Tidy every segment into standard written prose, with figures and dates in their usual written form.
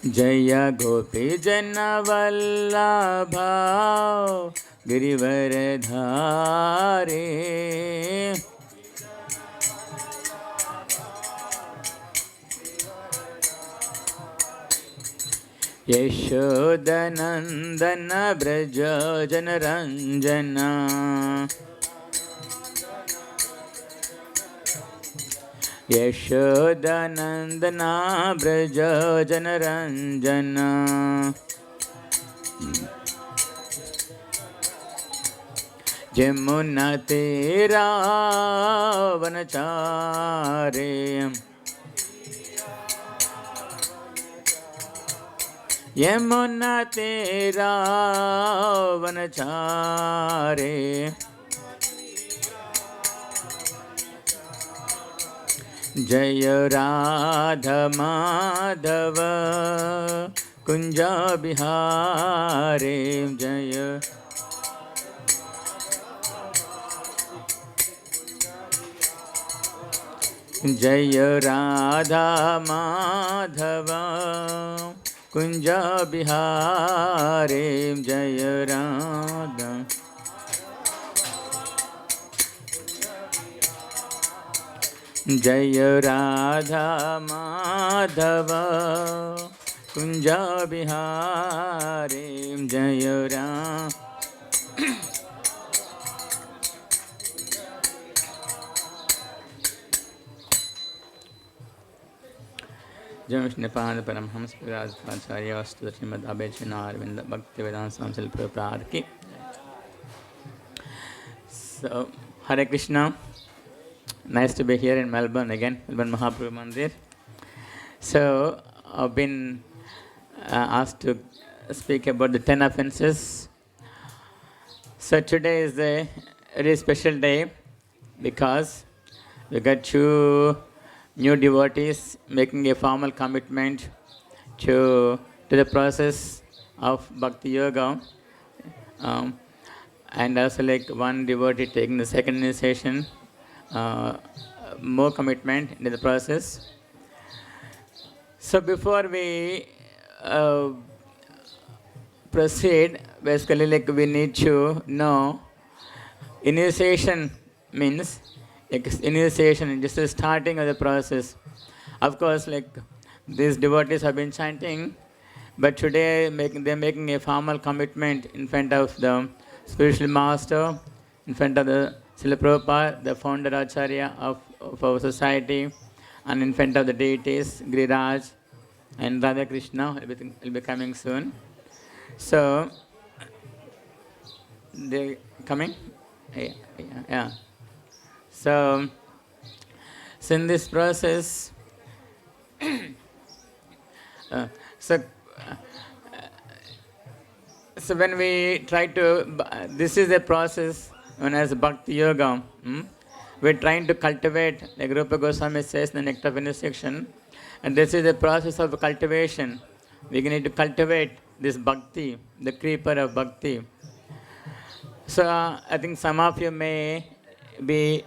Jaya Gopi Jana Vallabha Girivaradhare Yashodanandana Braja Janaranjana Yashodanandana Braja Janaranjana Jamuna Tera Vanachare Yamuna Tera Vanachare Jaya Radha Madhava Kunja Bihare Jaya Jaya Radha Madhava Kunja Bihare Jaya Radha Jaya Radha Madhava Kunja Bihare Jaya Radha Jai Vishnupada Paramhamsa Acharya Vastu Srimad Abhijana Arvinda Bhaktivedanta Swami Prabhupada Ki. So, Hare Krishna. Nice to be here in Melbourne again, Melbourne Mahaprabhu Mandir. So, I've been asked to speak about the 10 offenses. So, today is a very special day because we got 2 new devotees making a formal commitment to the process of Bhakti Yoga. And also like 1 devotee taking the second initiation. More commitment in the process. So before we proceed, basically like we need to know initiation means like initiation, just the starting of the process. Of course, like these devotees have been chanting, but today they're making a formal commitment in front of the spiritual master, in front of the Srila Prabhupada, the Founder-Acharya of our society, and in front of the deities, Giriraj and Radha Krishna will be coming soon. So, they're coming? Yeah. So in this process, so when we try to, this is a process known as Bhakti Yoga. We're trying to cultivate, like Rupa Goswami says in the Nectar of Instruction, and this is a process of cultivation. We need to cultivate this Bhakti, the creeper of Bhakti. So I think some of you may be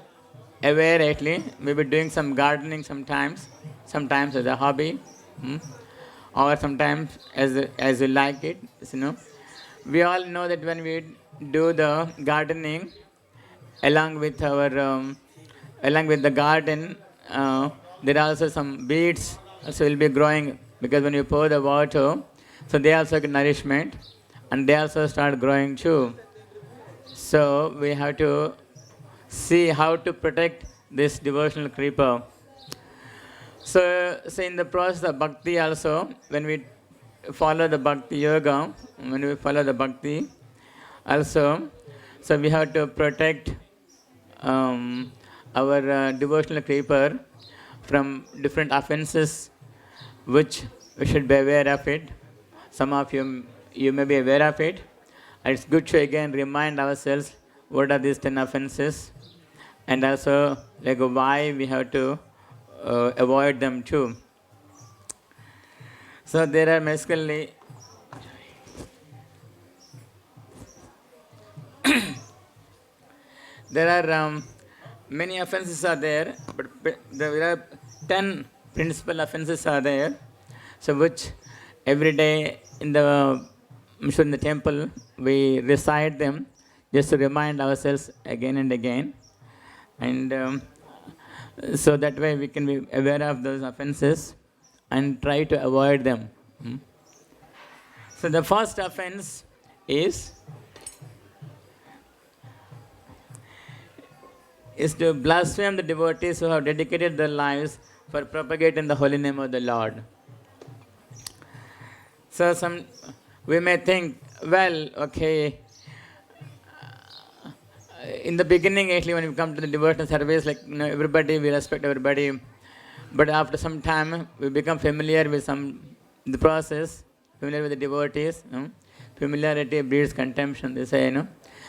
aware lately, maybe doing some gardening sometimes as a hobby, or sometimes as you like it, you know. We all know that when we do the gardening, along with the garden, there are also some weeds also will be growing, because when you pour the water, so they also get nourishment and they also start growing too. So we have to see how to protect this devotional creeper. So in the process of bhakti also, when we follow the bhakti yoga, when we follow the bhakti also, so we have to protect our devotional creeper from different offenses, which we should be aware of it. Some of you may be aware of it. It's good to again remind ourselves what are these 10 offenses, and also like why we have to avoid them too. So there are basically there are many offenses are there, but there are 10 principal offenses are there, so which every day in the temple, we recite them just to remind ourselves again and again. And so that way we can be aware of those offenses and try to avoid them. So the first offense is to blaspheme the devotees who have dedicated their lives for propagating the holy name of the Lord. So we may think, well, okay, in the beginning actually when we come to the devotional service, like everybody, we respect everybody, but after some time we become familiar with the process, familiar with the devotees. Familiarity breeds contempt, they say.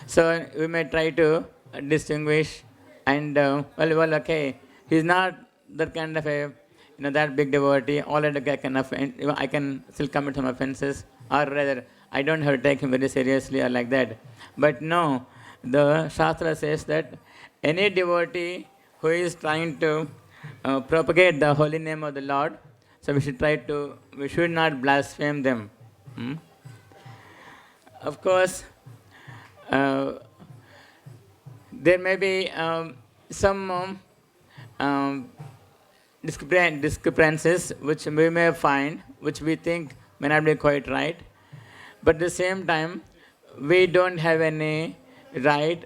So we may try to distinguish and well, okay, he's not that kind of a that big devotee. Already I can still commit some offenses, or rather, I don't have to take him very seriously or like that. But no, the Shastra says that any devotee who is trying to propagate the holy name of the Lord, so we should not blaspheme them. Of course, there may be some discrepancies which we may find, which we think may not be quite right. But at the same time, we don't have any right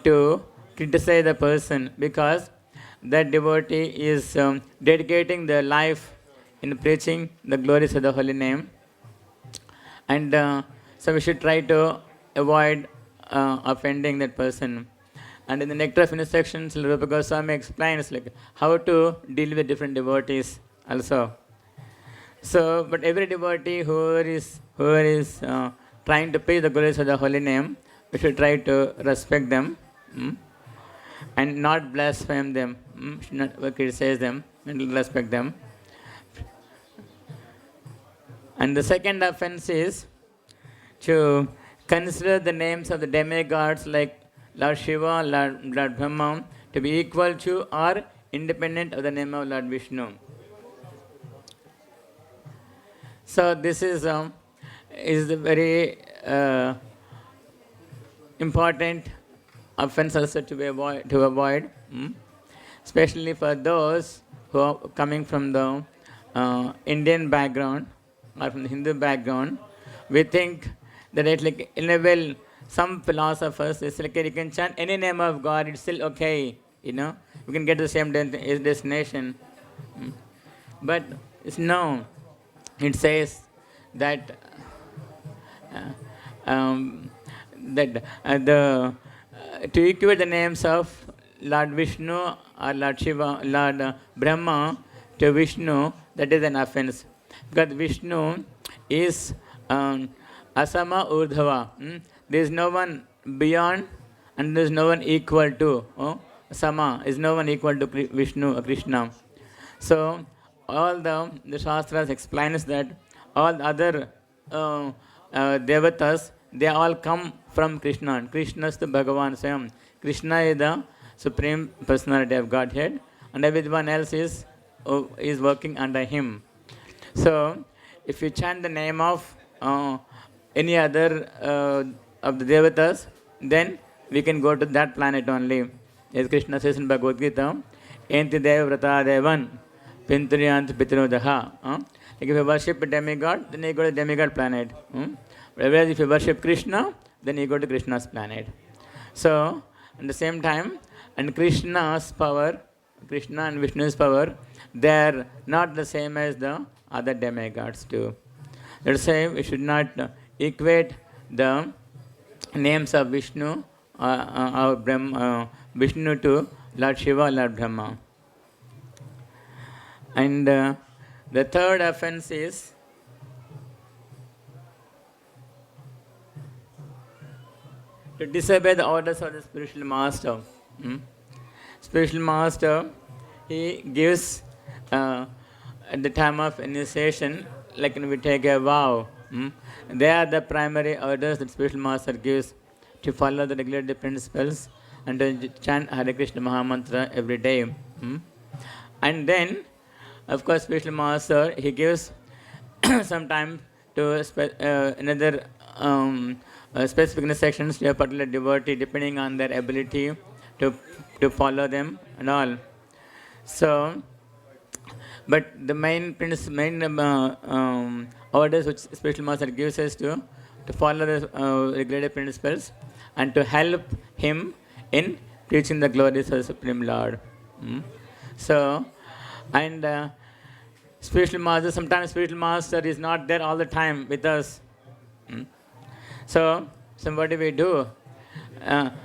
to criticize the person, because that devotee is dedicating their life in preaching the glories of the holy name. And so we should try to avoid offending that person. And in the Nectar of Instructions, Reciprocating Swami explains like how to deal with different devotees also. So, but every devotee who is trying to preach the glories of the holy name, we should try to respect them and not blaspheme them. Should not criticize them and respect them. And the second offense is to consider the names of the demigods like Lord Shiva, Lord Brahma to be equal to or independent of the name of Lord Vishnu. So this is a very important offense also to avoid, especially for those who are coming from the Indian background or from the Hindu background. We think that it's like in a way, some philosophers, it's like you can chant any name of God, it's still okay, we can get the same destination. But no, it says that to equate the names of Lord Vishnu or Lord Shiva, Lord Brahma to Vishnu, that is an offense. Because Vishnu is Asama Urdhava. There is no one beyond and there is no one equal to. Sama is no one equal to Vishnu or Krishna. So all the Shastras explains that all the other devatas, they all come from Krishna. Krishna is the Bhagavan Swayam. Krishna is the Supreme Personality of Godhead, and everyone else is working under him. So if you chant the name of any other of the devatas, then we can go to that planet only. As Krishna says in Bhagavad Gita, Enti Deva Vrata Devan Pinturyanti Pitrudaha. Like if you worship a demigod, then you go to the demigod planet. Whereas if you worship Krishna, then you go to Krishna's planet. So, at the same time, and Krishna's power, Krishna and Vishnu's power, they are not the same as the other demigods too. Let's say we should not equate the names of Vishnu or Vishnu to Lord Shiva, Lord Brahma. And the third offense is to disobey the orders of the spiritual master. Spiritual master, he gives at the time of initiation, like when we take a vow, they are the primary orders that spiritual master gives to follow the regulated principles and to chant Hare Krishna Mahamantra every day. And then, of course, spiritual master, he gives sometimes to another specific sections to a particular devotee depending on their ability to follow them and all. So, but the main orders which Spiritual Master gives us to follow the regulated principles and to help him in preaching the glories of the Supreme Lord. So, and Spiritual Master, sometimes Spiritual Master is not there all the time with us. So what do we do?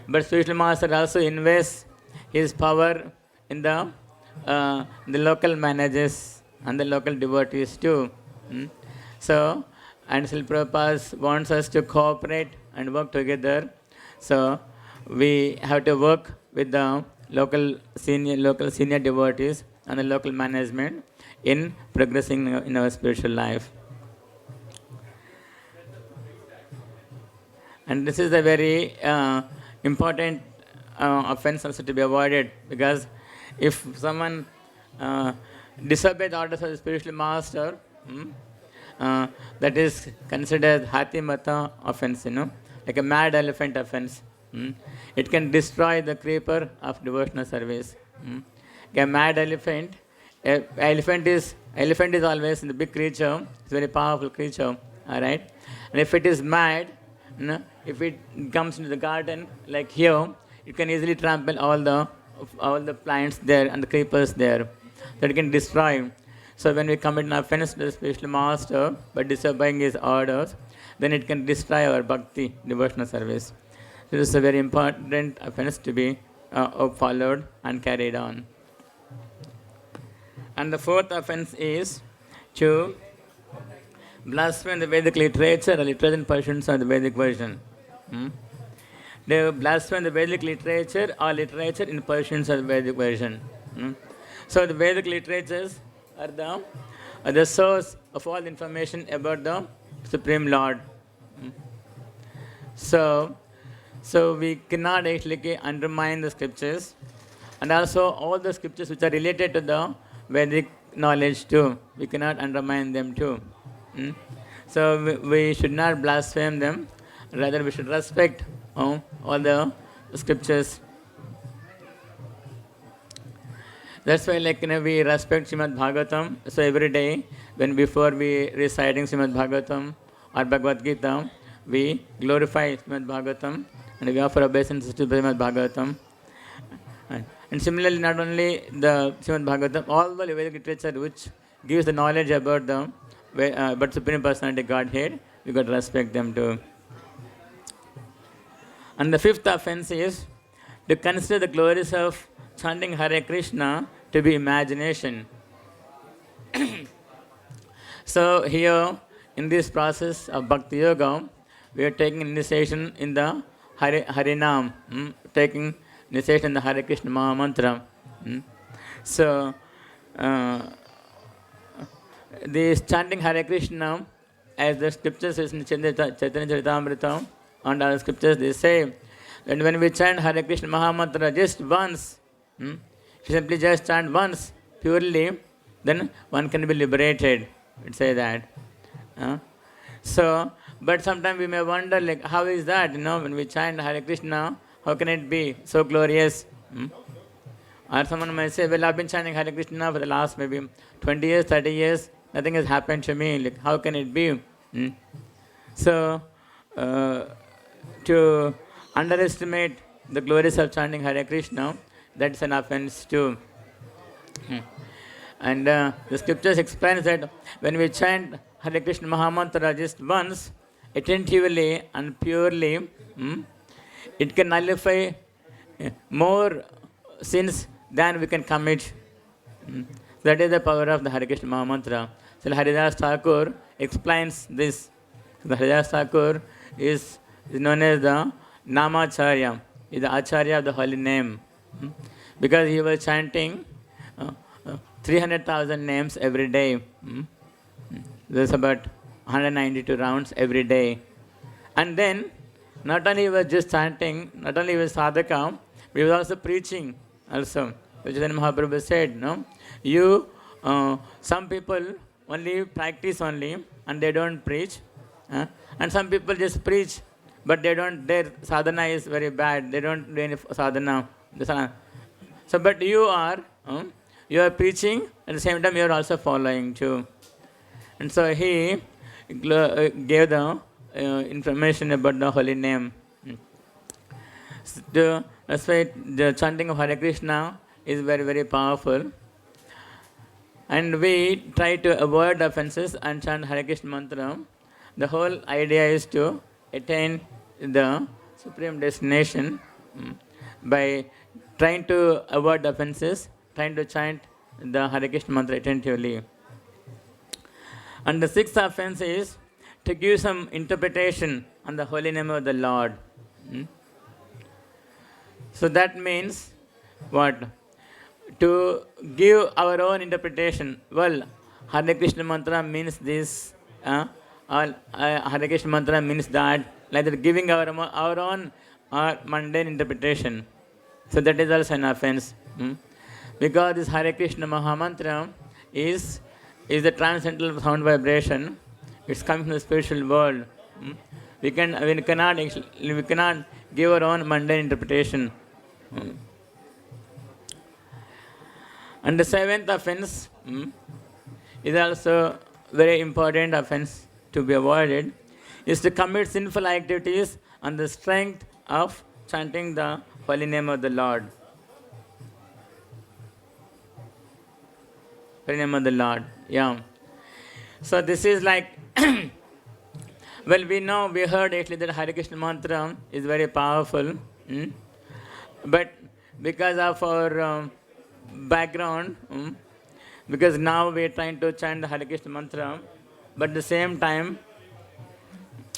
But Spiritual Master also invests his power in the local managers and the local devotees too. So, and Srila Prabhupada wants us to cooperate and work together. So we have to work with the local senior devotees and the local management in progressing in our spiritual life. And this is a very important offense also to be avoided, because if someone disobeys the orders of the Spiritual Master, that is considered Hathi Mata offense, like a mad elephant offense. It can destroy the creeper of devotional service. A mad elephant, elephant is always the big creature, it's a very powerful creature, alright? And if it is mad, if it comes into the garden like here, it can easily trample all the plants there and the creepers there, that it can destroy. So when we commit an offense to the Spiritual Master by disobeying his orders, then it can destroy our bhakti, devotional service. This is a very important offense to be followed and carried on. And the fourth offense is to blaspheme the Vedic literature or literature in pursuance of the Vedic version. They blaspheme the Vedic literature or literature in pursuance of the Vedic version. So the Vedic literatures are the source of all the information about the Supreme Lord. So we cannot actually undermine the scriptures, and also all the scriptures which are related to the Vedic knowledge too. We cannot undermine them too. So we should not blaspheme them. Rather, we should respect all the scriptures. That's why, we respect Srimad Bhagavatam. So every day, before we reciting Srimad Bhagavatam or Bhagavad Gita, we glorify Srimad Bhagavatam and we offer obeisance to Srimad Bhagavatam. And similarly, not only the Srimad Bhagavatam, all the Vedic literature which gives the knowledge about about Supreme Personality Godhead, we got to respect them too. And the fifth offense is to consider the glories of chanting Hare Krishna to be imagination. So here, in this process of Bhakti Yoga, we are taking initiation in the Harinam, taking initiation in the Hare Krishna Maha Mantra. So, this chanting Hare Krishna, as the scriptures in Chaitanya Charitamrita and other scriptures, they say that when we chant Hare Krishna Maha Mantra just once, if you simply just chant once purely, then one can be liberated. We'd say that. So, but sometimes we may wonder, how is that? When we chant Hare Krishna, how can it be so glorious? Or someone might say, well, I've been chanting Hare Krishna for the last maybe 20 years, 30 years, nothing has happened to me. How can it be? So, to underestimate the glories of chanting Hare Krishna, that's an offense too. And the scriptures explains that when we chant Hare Krishna Maha Mantra just once, attentively and purely, it can nullify more sins than we can commit. That is the power of the Hare Krishna Maha Mantra. So Haridas Thakur explains this. The Haridas Thakur is known as the Namacharya, is the Acharya of the holy name. Because he was chanting 300,000 names every day. There's about 192 rounds every day. And then, not only he was just chanting, not only he was sadhaka, but he was also preaching also. Which then Mahaprabhu said, some people only practice only, and they don't preach. And some people just preach, but they don't, their sadhana is very bad. They don't do any sadhana. So, but you are preaching, at the same time you are also following too. And so he gave the information about the holy name. That's why the chanting of Hare Krishna is very, very powerful. And we try to avoid offenses and chant Hare Krishna mantra. The whole idea is to attain the supreme destination by trying to avoid offenses, trying to chant the Hare Krishna mantra attentively. And the sixth offense is to give some interpretation on the holy name of the Lord. So that means what? To give our own interpretation. Well, Hare Krishna mantra means this, Hare Krishna mantra means that, like that, giving our own mundane interpretation. So that is also an offense. Because this Hare Krishna Mahamantra is the transcendental sound vibration. It's coming from the spiritual world. We cannot give our own mundane interpretation. And the seventh offense is also very important offense to be avoided, is to commit sinful activities on the strength of chanting the holy name of the Lord. Holy name of the Lord, yeah. So this is like, well, we heard actually that Hare Krishna mantra is very powerful. But because of our background, because now we are trying to chant the Hare Krishna mantra, but at the same time,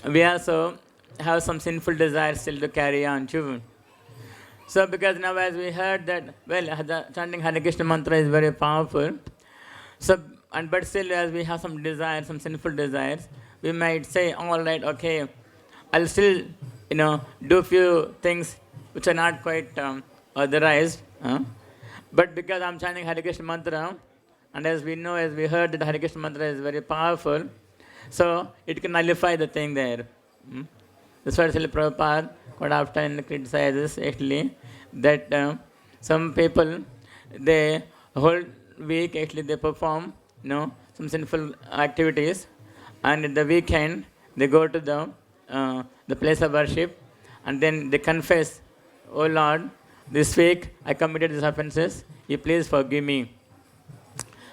we also have some sinful desires still to carry on too. So because now as we heard that, well, chanting Hare Krishna mantra is very powerful, so, but still as we have some desires, some sinful desires, we might say, all right, okay, I'll still, do few things which are not quite authorized. But because I'm chanting Hare Krishna mantra, and as we know, as we heard that Hare Krishna mantra is very powerful, so it can nullify the thing there. That's why actually Prabhupada quite often criticizes actually that some people, they whole week actually they perform some sinful activities, and at the weekend they go to the place of worship, and then they confess, "Oh Lord, this week I committed these offenses. You please forgive me."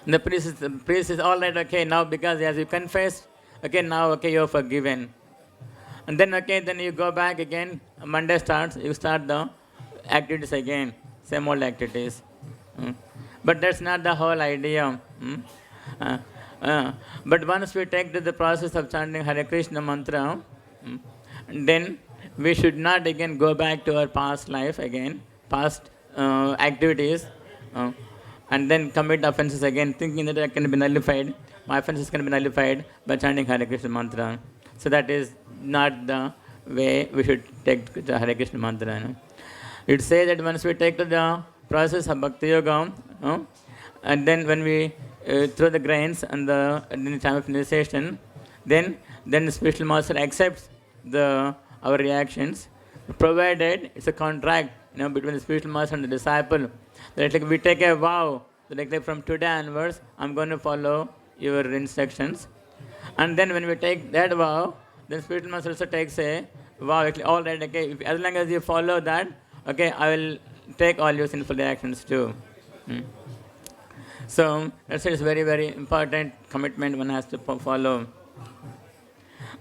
And the priest is all right. Okay, now because as you confessed, okay, now okay, you're forgiven. And then okay, then you go back again. Monday starts. You start the activities again, same old activities. But that's not the whole idea. But once we take to the process of chanting Hare Krishna mantra, then we should not again go back to our past life again, past activities, and then commit offenses again, thinking that can be nullified. My offenses can be nullified by chanting Hare Krishna mantra. So that is not the way we should take the Hare Krishna mantra. It says that once we take to the process of Bhakti Yoga, and then when we throw the grains and in the time of initiation, then the spiritual master accepts our reactions, provided it's a contract between the spiritual master and the disciple. That like we take a vow, that like from today onwards, I'm going to follow your instructions. And then when we take that vow, then spiritual master also takes a vow. Actually, all right, okay, as long as you follow that, okay, I will take all your sinful reactions too. So that's a very, very important commitment one has to follow.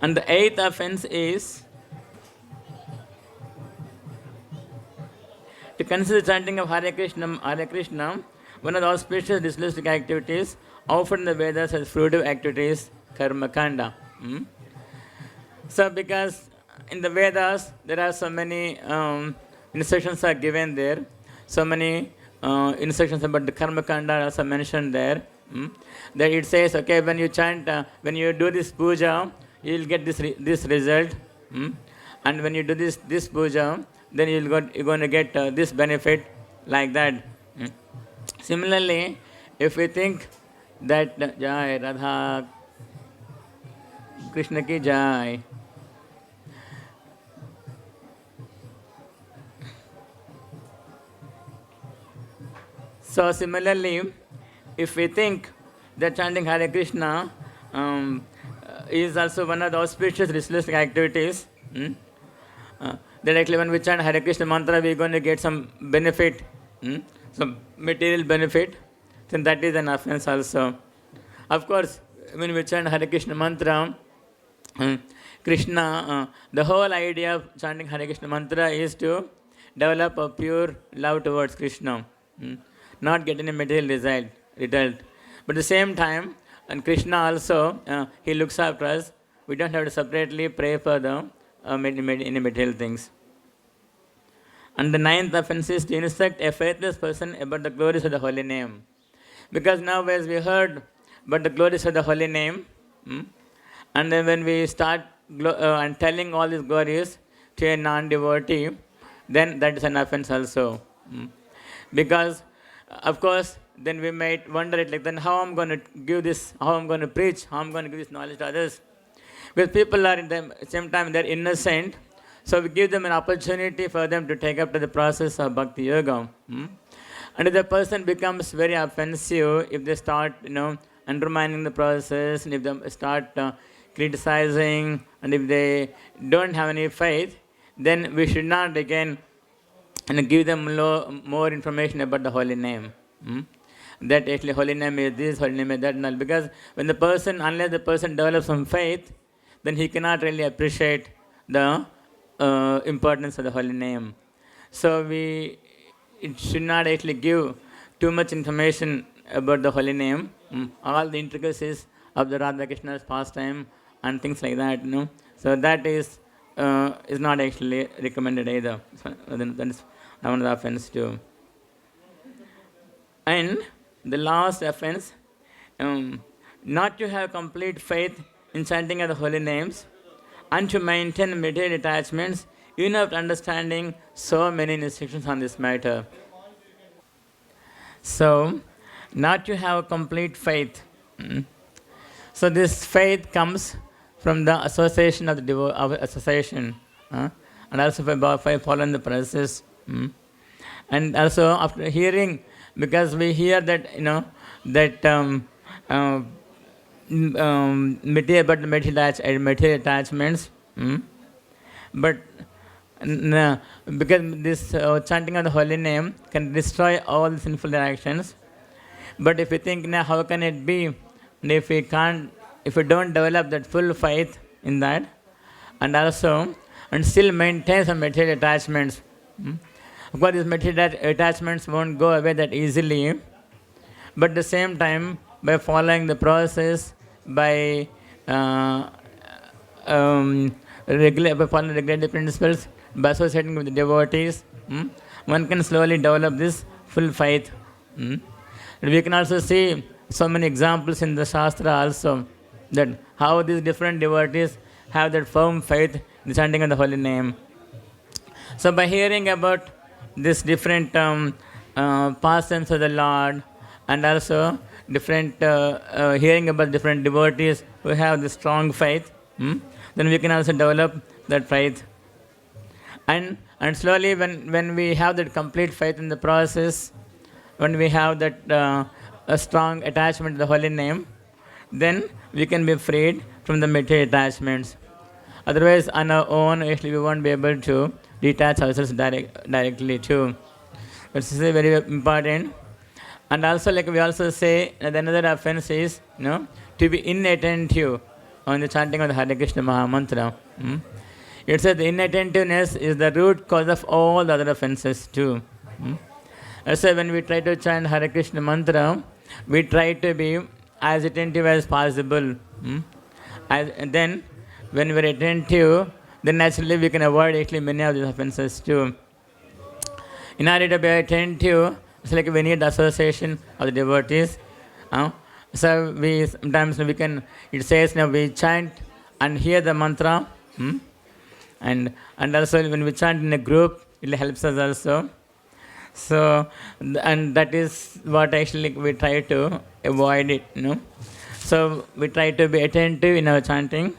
And the eighth offense is to consider chanting of Hare Krishna one of the auspicious ritualistic activities offered in the Vedas as fruitive activities, karma kanda. So because in the Vedas there are so many instructions are given there, so many instructions about the karma kanda are also mentioned there. That it says, okay, when you chant, when you do this puja, you will get this result, and when you do this puja, then you're going to get this benefit, like that. Similarly, if we think that Jai Radha Krishna ki jai. So similarly, if we think that chanting Hare Krishna is also one of the auspicious ritualistic activities, that actually when we chant Hare Krishna mantra, we're going to get some benefit, some material benefit, then that is an offense also. Of course, when we chant Hare Krishna mantra, Krishna, the whole idea of chanting Hare Krishna mantra is to develop a pure love towards Krishna, not get any material result. But at the same time, and Krishna also, he looks after us. We don't have to separately pray for the any material things. And the ninth offense is to instruct a faithless person about the glories of the holy name. Because now as we heard about the glories of the holy name, and then when we start and telling all these glories to a non-devotee, then that is an offense also. Because, of course, then we might wonder it like, then how I'm going to give this, how I'm going to preach, how I'm going to give this knowledge to others. Because people are at the same time, they're innocent, so we give them an opportunity for them to take up to the process of Bhakti Yoga. And if the person becomes very offensive, if they start, undermining the process, and if they start criticizing, and if they don't have any faith, then we should not again give them more information about the holy name. That actually holy name is this, holy name is that, and all. Because when the person, unless the person develops some faith, then he cannot really appreciate the importance of the holy name. So it should not actually give too much information about the holy name, all the intricacies of the Radha Krishna's pastime and things like that. So that is not actually recommended either. So that is one of the offense too. And the last offense, not to have complete faith in chanting of the holy names, and to maintain material attachments, even after understanding so many instructions on this matter. So, not to have complete faith. So this faith comes from the association of the association, and also by following the process. And also after hearing, because we hear that material attachments, but because this chanting of the holy name can destroy all the sinful actions. But if we think, now how can it be? And if we don't develop that full faith in that, and still maintain some material attachments. Of course, these material attachments won't go away that easily. But at the same time, by following the process, by following regulative principles, by associating with the devotees, one can slowly develop this full faith. We can also see so many examples in the Shastra also, that how these different devotees have that firm faith in the chanting of the holy name. So by hearing about this different pastimes of the Lord, and also different hearing about different devotees who have this strong faith, then we can also develop that faith. And slowly when we have that complete faith in the process, when we have that a strong attachment to the holy name, then we can be freed from the material attachments. Otherwise, on our own, actually, we won't be able to detach ourselves directly too. This is very important. And also, like we also say, that another offense is, to be inattentive on the chanting of the Hare Krishna Maha Mantra. It says the inattentiveness is the root cause of all the other offenses too. So when we try to chant Hare Krishna Mantra, we try to be as attentive as possible. And then, when we're attentive, then naturally we can avoid actually many of these offenses too. In order to be attentive, it's like we need association of the devotees. So we sometimes it says we chant and hear the mantra, and also when we chant in a group, it helps us also. So, and that is what actually we try to avoid it. So we try to be attentive in our chanting,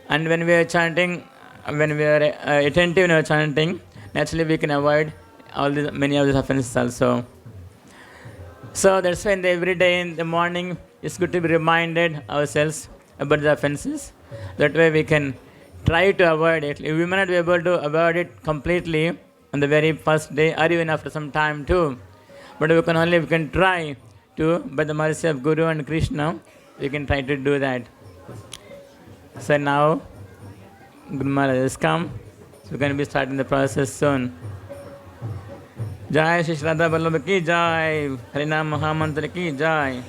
And when we are chanting, when we are attentive in our chanting, naturally we can avoid many of these offenses also. So that's why every day in the morning, it's good to be reminded ourselves about the offenses. That way we can try to avoid it. We may not be able to avoid it completely on the very first day or even after some time too. But we can try to, by the mercy of Guru and Krishna, we can try to do that. So now, Guru Maharaj has come. So we're going to be starting the process soon. Jai Shri Shraddha Vallabha ki Jai, Harinam Mahamantra ki Jai.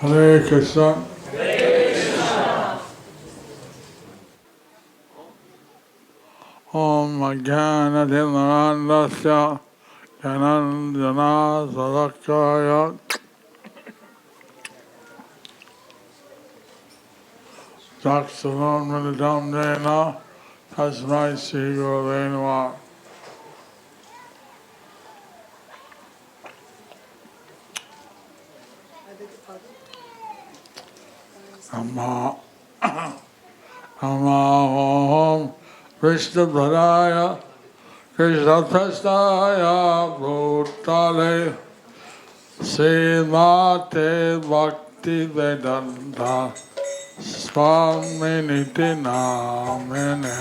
Hare Krishna. Om Jnana Dhimarandasya Janandana Sadakaya Daksavam Militam Dena Tasmai Sri Gurave Namah. Namah Krishna Krishna Prasthaya Bhutale Srimate Bhaktivedanta Swami Niti Namine.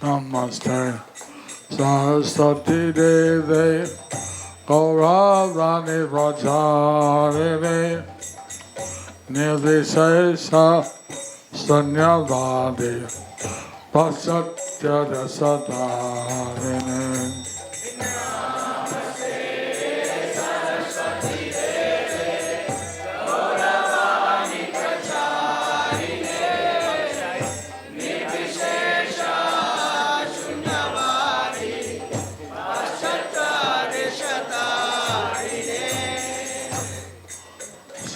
Namaste. Saraswati Devi Gauravani Pracharini Nirvishesha Sanyavadi Pasatya Dasatarini.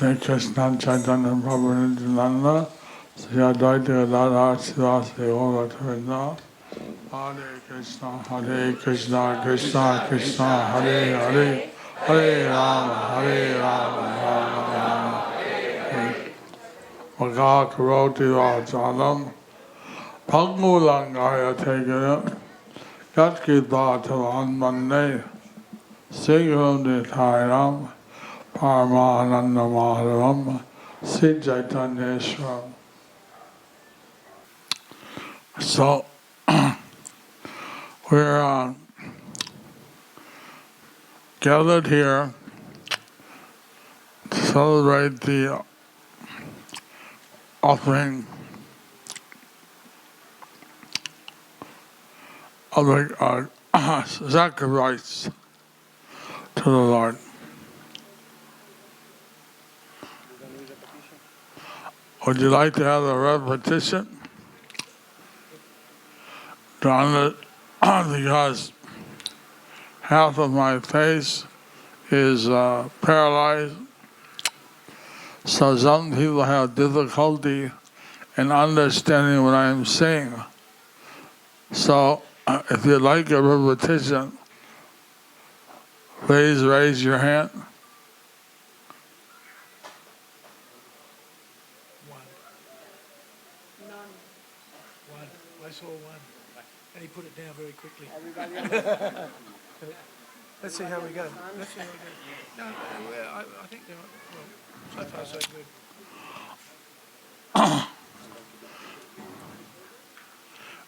Sri Krishna Chaitanya Prabhu Nityananda, Sri Advaita Gadadhar Sivasati Gaura Bhaktivedanta. Hare Krishna, Krishna Krishna, Hare Hare, Hare Rama, Rama Rama. Maka Karoti Vachalam, Pangulangaya Tegaya, Yatkita Tavan Mande, Sigham Nithairam, Paramananda Madhavam, Sri Chaitanyeshwaram. So, we're gathered here to celebrate the offering of the sacrifice to the Lord. Would you like to have a repetition? Because half of my face is paralyzed, so some people have difficulty in understanding what I'm saying. So, if you'd like a repetition, please raise your hand. I saw one, and he put it down very quickly. Let's see how we go. No, I think they're well. So far, so good.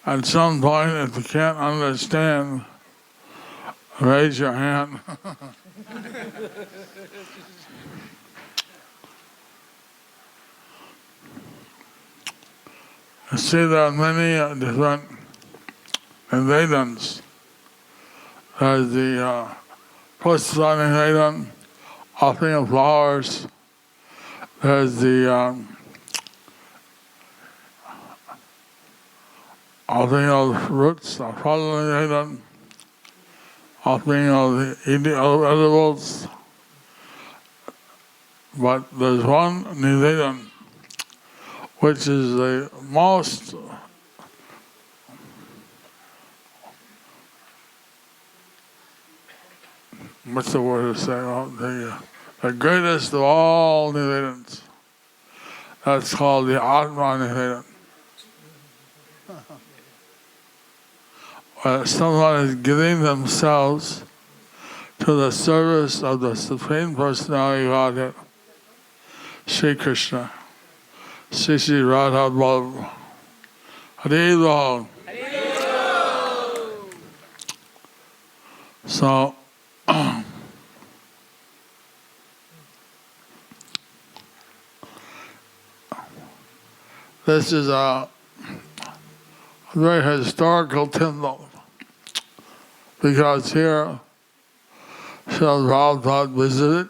At some point, if you can't understand, raise your hand. You see, there are many different Vedans. There's the Prasthana Vedan, offering of flowers. There's the offering of roots, Pradana Vedan, offering of the eating of edibles. But there's one Nivedan, which is the most what's the word to say? The greatest of all Nivedans. That's called the Atma Nivedan. Someone is giving themselves to the service of the Supreme Personality of Godhead, Sri Krishna, Sri Radha Balav. Hare Bol. So, this is a very historical temple because here Srila Prabhupada visited.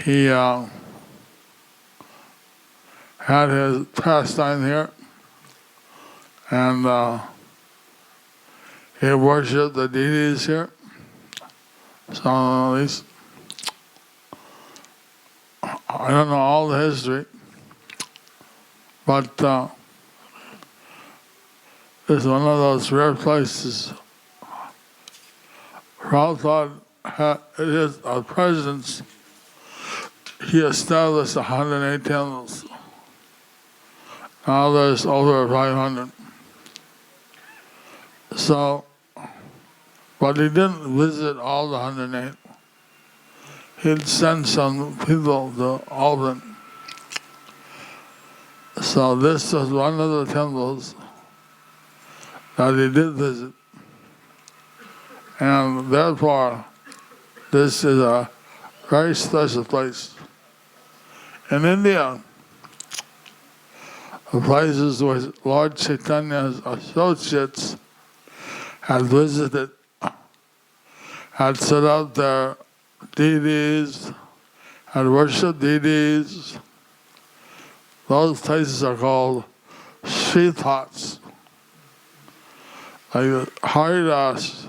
He had his pastime here, and he worshipped the deities here. Some of these, I don't know all the history, but is one of those rare places. Prabhupada in his presence, he established 108 temples. Now there's over 500. So, but he didn't visit all the 108. He'd send some people to open. So this was one of the temples that he did visit. And therefore, this is a very special place. In India, the places where Lord Chaitanya's associates had visited, had set up their deities, had worshipped deities. Those places are called Shrithats. Like Haridas,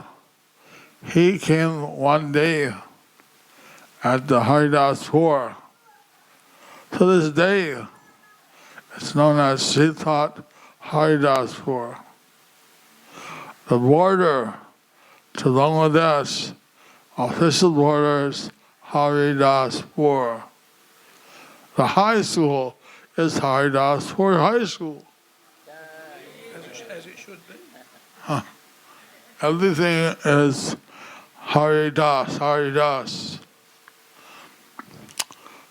he came one day at the Haridas Pur. To this day, it's known as Srithat Haridas Pur. The border to Bangladesh, official borders, Haridas Pur. The high school is Haridas Pur High School. As it should be. Everything is Haridas.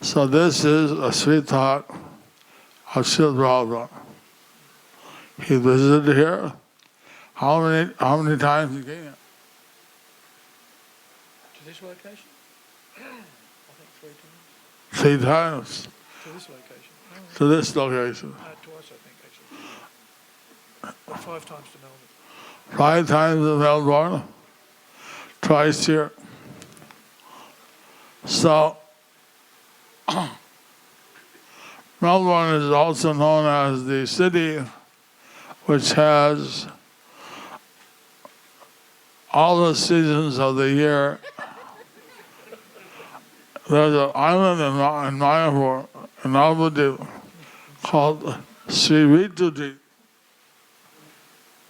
So this is a Srithat of Srila Prabhupada. He visited here. How many times he came? To this location? I think 3 times. 3 times. To this location? Oh, To this location. twice, I think, actually. 5 times to Melbourne. 5 times in Melbourne. Twice here. So, Melbourne is also known as the city which has all the seasons of the year. There's an island in Mayapur, in Navadip, called Sri Ritualistic,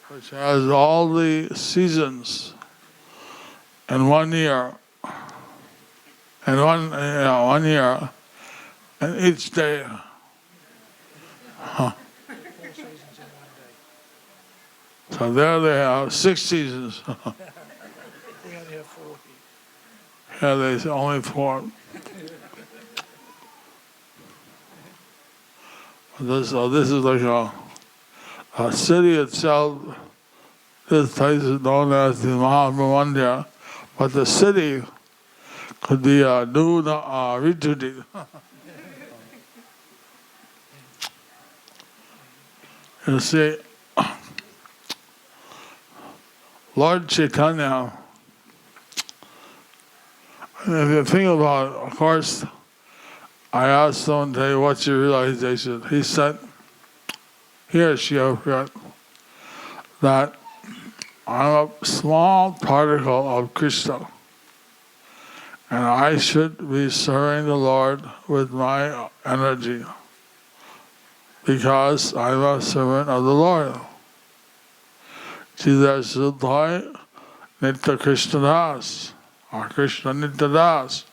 which has all the seasons in 1 year. And one year, and each day. 4 seasons in 1 day. So there they have 6 seasons. We only have 4 here. Yeah, there's only 4. This is like a city itself. This place is known as the Mahatma Mandir, but the city could be a new Ritualistic. You see, Lord Chaitanya, if you think about it, of course, I asked him today, what's your realization? He said, he or she, I forgot, that I'm a small particle of Krishna, and I should be serving the Lord with my energy, because I'm a servant of the Lord. Jidhar Suddhai Nitya Krishna Das, or Krishna Nitya Das.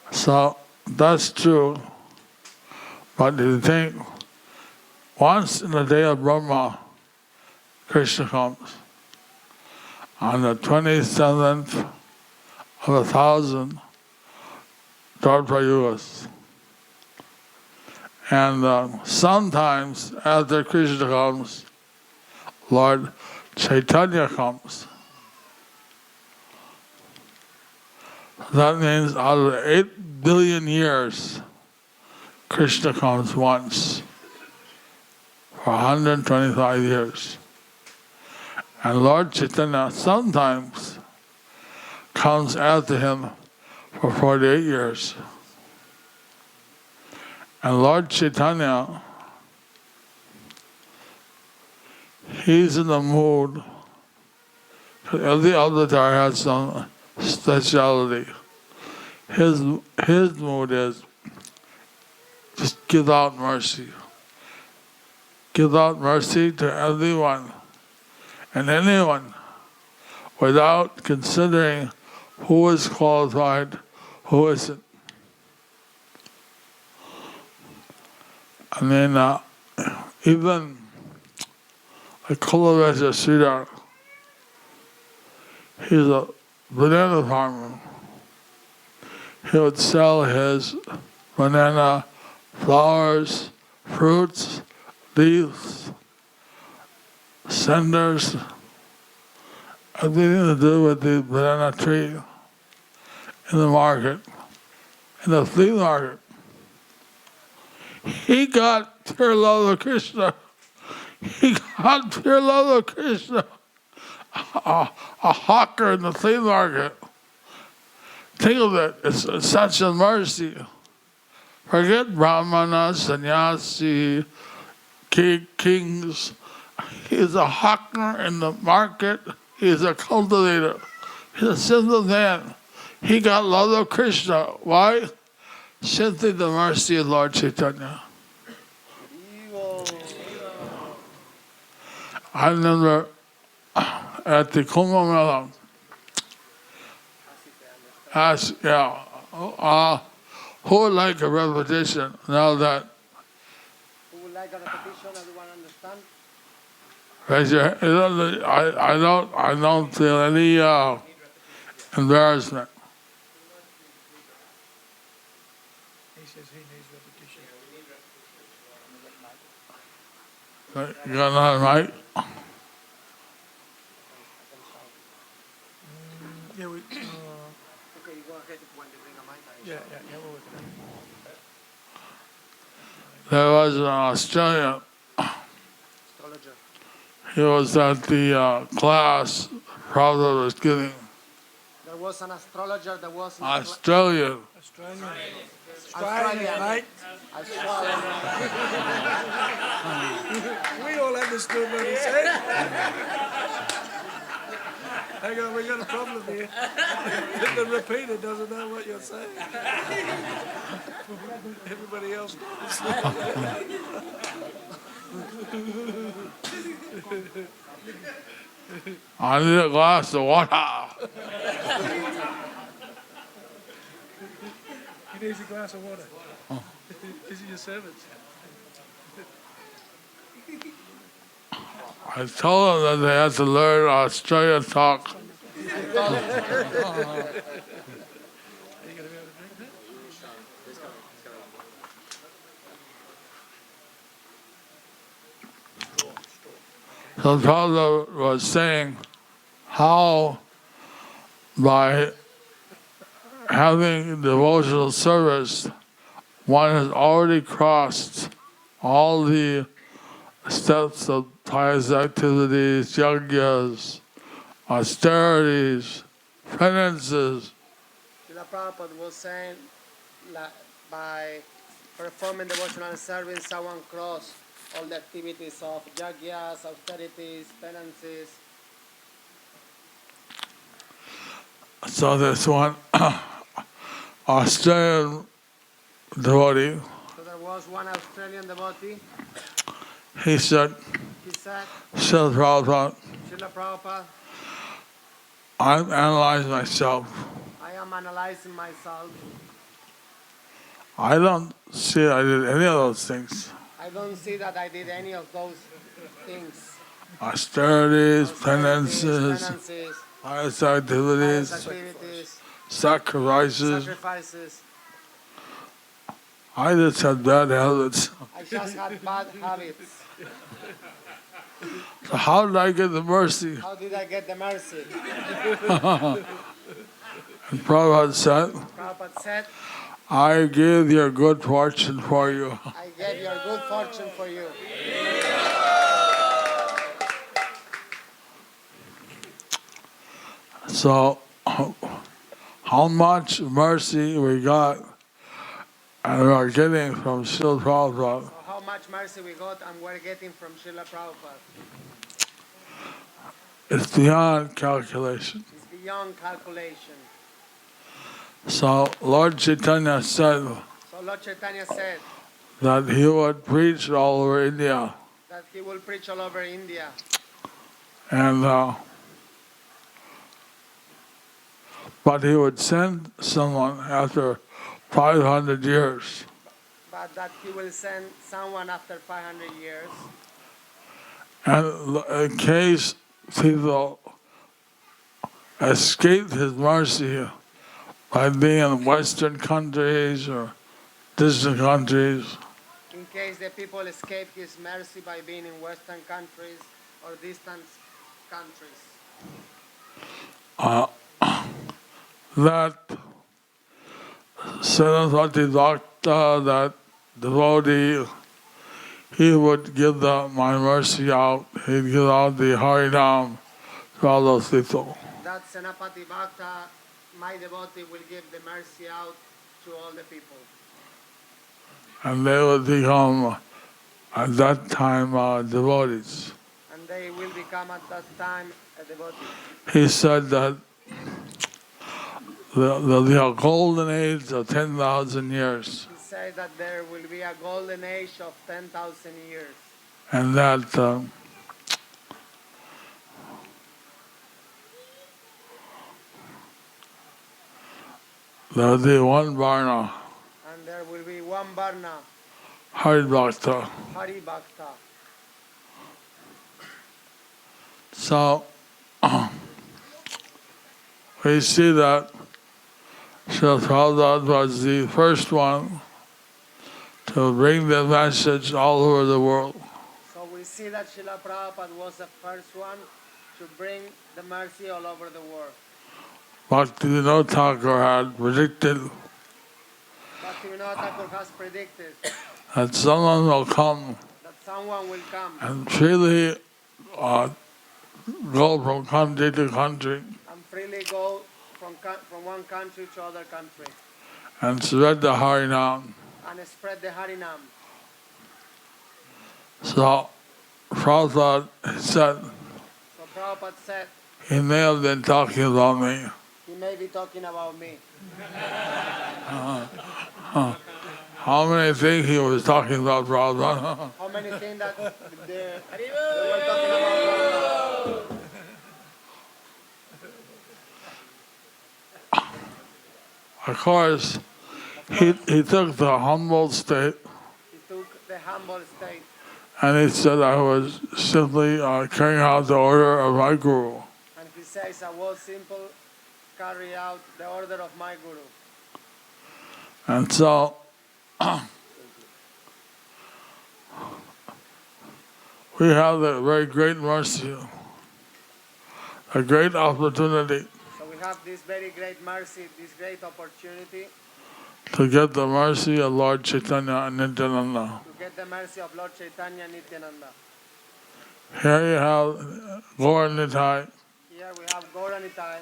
So that's true. But if you think, once in the day of Brahma, Krishna comes. On the 27th of 1,000 Dharpa Yugas. And sometimes after Krishna comes, Lord Chaitanya comes. That means out of 8 billion years, Krishna comes once for 125 years. And Lord Chaitanya sometimes comes after him for 48 years. And Lord Chaitanya, he's in the mood, every avatar has some speciality. His mood is just give out mercy. give out mercy to everyone and anyone without considering who is qualified, who isn't. I mean, even a Kulavesha Sridhar, he's a banana farmer. He would sell his banana flowers, fruits, leaves, cinders, everything to do with the banana tree in the market, in the flea market. He got pure love of Krishna. He got pure love of Krishna. A hawker in the flea market. Think of it, it's such a mercy. Forget brahmana, sannyasi, kings. He's a hawker in the market. He's a cultivator. He's a simple man. He got love of Krishna. Why? Simply the mercy of Lord Chaitanya. I remember at the Kumbh Mela, who would like a repetition now that? Who would like a repetition? Everyone understand? Raise your hand. I don't feel any embarrassment. He says he needs repetition. You got another mic? Yeah, we. Okay, you go ahead when they bring a mic. Yeah, we're working on it. There was an Australian. Astrologer. He was at the class Prabhupada was giving. There was an astrologer that was in Australian. Australian, Australian. mate. We all understood what he said. Hang on, we got a problem here. The repeater doesn't know what you're saying. Everybody else does. I need a glass of water. He needs a glass of water. These are your servants. I told them that they had to learn Australian talk. Are you going to be able to drink that? So Prabhupada was saying how by having devotional service, one has already crossed all the steps of pious activities, yajnas, austerities, penances. Srila Prabhupada was saying by performing devotional service, someone crossed all the activities of yajnas, austerities, penances. So this one Australian devotee, So there was one Australian devotee. he said, He said, Srila Prabhupada, Srila Prabhupada, I'm analyzing myself. I am analyzing myself. I don't see I did any of those things. I don't see that I did any of those things. Austerities, penances, penances, pious pious activities, activities, sacrifices. sacrifices. I just had bad habits. I just had bad habits. So how did I get the mercy? How did I get the mercy? And Prabhupada said, Prabhupada said, I give your good fortune for you. I gave your good fortune for you. So how much mercy we got and we are getting from Srila Prabhupada. So how much mercy we got and we're getting from Srila Prabhupada? It's beyond calculation. It's beyond calculation. So Lord Chaitanya said So Lord Chaitanya said that he would preach all over India. That he will preach all over India. And but he would send someone after 500 years. But that he will send someone after 500 years. And in case people escape his mercy by being in Western countries or distant countries, In case the people escape his mercy by being in Western countries or distant countries. that Saraswati Bhakta, that devotee, he would give my mercy out. He'd give out the Harinam to all those people. That Senapati Bhakta, my devotee, will give the mercy out to all the people. And they would become, at that time, devotees. And they will become at that time a devotee. He said that there'll be a golden age of 10,000 years. He said that there will be a golden age of 10,000 years. And that there'll be one Varna, And there will be one Varna, Hari Bhakta. Hari Bhakta. So we see that Srila Prabhupada was the first one to bring the message all over the world. So we see that Srila Prabhupada was the first one to bring the mercy all over the world. Bhaktivedanta Thakur had predicted Bhaktivedanta Thakur has predicted that someone will come that someone will come and freely go from country to country and freely go from one country to other country and spread the Harinam. and spread the Harinam. So Prabhupada said So Prabhupada said, he may have been talking about me. he may be talking about me. How many think he was talking about Prabhupada? How many think that they were talking about Prabhupada? Of course, he took the humble state He took the humble state and he said, I was simply carrying out the order of my Guru. and he says, I will simple carry out the order of my Guru. And so, we have the very great mercy, a great opportunity So we have this very great mercy, this great opportunity to get the mercy of Lord Chaitanya and Nityananda. to get the mercy of Lord Chaitanya and Nityananda. Here you have Gaur Nitai, Here we have Gauranitai,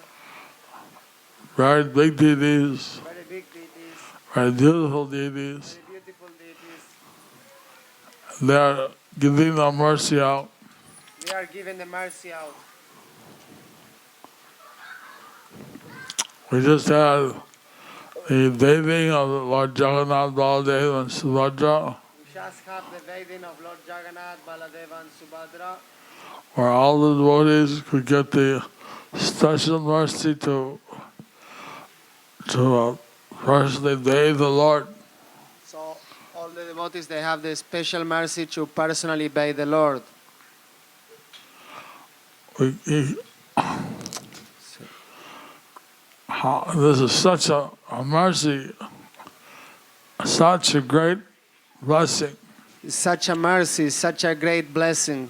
very big deities, very big deities, very beautiful deities. very beautiful deities. They are giving the mercy out. They are giving the mercy out. We just had the bathing of Lord Jagannath, Baladev, and Subhadra, We just have the bathing of Lord Jagannath, Baladeva and Subhadra, where all the devotees could get the special mercy to personally bathe the Lord. so all the devotees, they have the special mercy to personally bathe the Lord. This is such a mercy, such a great blessing. It's such a mercy, such a great blessing.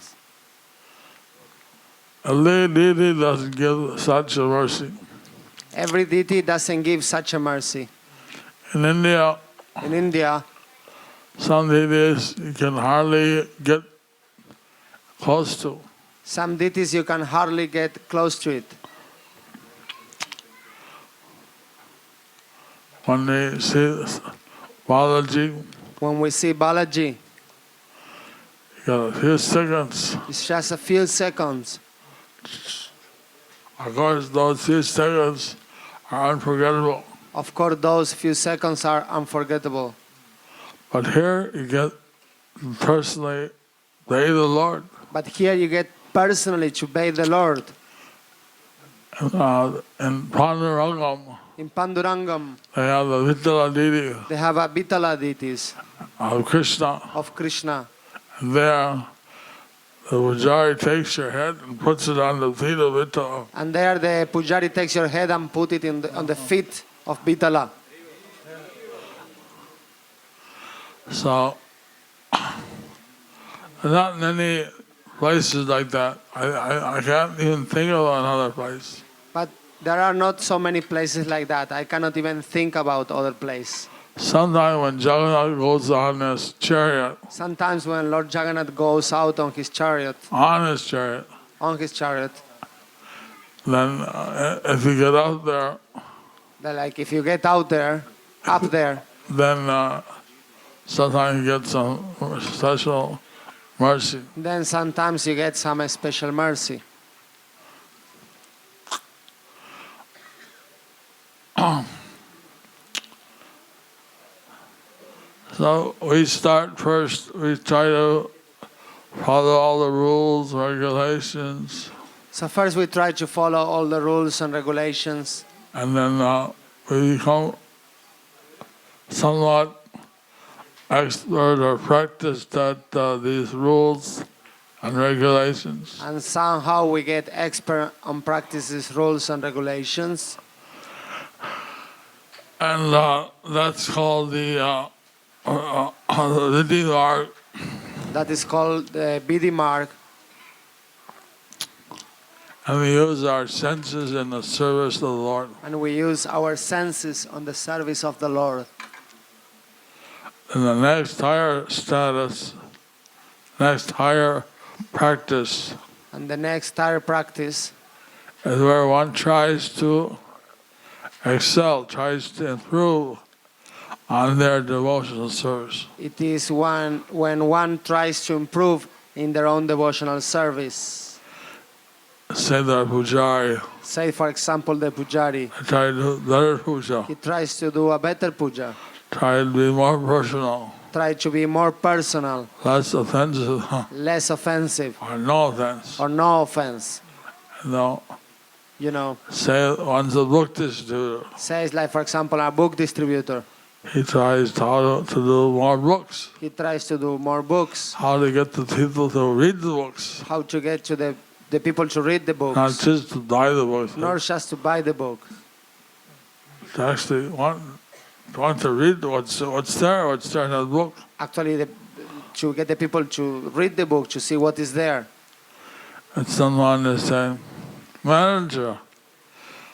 A deity doesn't give such a mercy. Every deity doesn't give such a mercy. In India, In India, some deities you can hardly get close to. some deities you can hardly get close to it. When they see Balaji, When we see Balaji, you got a few seconds. it's just a few seconds. Of course, those few seconds are unforgettable. Of course, those few seconds are unforgettable. But here you get personally obey the Lord. But here you get personally to obey the Lord. In Founder-Acharya, In Pandurangam, they have the Vittala deity they have a Vitala deities of Krishna. of Krishna. And there, the Pujari takes your head and puts it on the feet of Vittala. And there the Pujari takes your head and put it on the feet of Vitala. So, not many places like that. I can't even think of another place. But there are not so many places like that. I cannot even think about other place. Sometimes when Jagannath goes on his chariot, Sometimes when Lord Jagannath goes out on his chariot, then if you get out there, like if you get out there, up there, then sometimes you get some special mercy. then sometimes you get some special mercy. So we start first, we try to follow all the rules, regulations, So first we try to follow all the rules and regulations, and then we become somewhat expert or practiced at these rules and regulations. and somehow we get expert on practices, rules and regulations, And that's called the Demigod. that is called the BD mark, And we use our senses in the service of the Lord. and we use our senses on the service of the Lord. And the next higher status, next higher practice And the next higher practice is where one tries to excel, tries to improve on their devotional service. it is when one tries to improve in their own devotional service. Say the Pujari, Say, for example, the Pujari. try to do better puja, He tries to do a better puja. try to be more personal, Try to be more personal, less offensive, less offensive, or no offense. or no offense. No, You know, say one's a book distributor. says like, for example, a book distributor. He tries to do more books, He tries to do more books. how to get the people to read the books, How to get to the people to read the not books, just to buy the books, nor just to buy the book. to actually want to read what's there in the book. Actually, to get the people to read the book, to see what is there. And someone is saying, manager,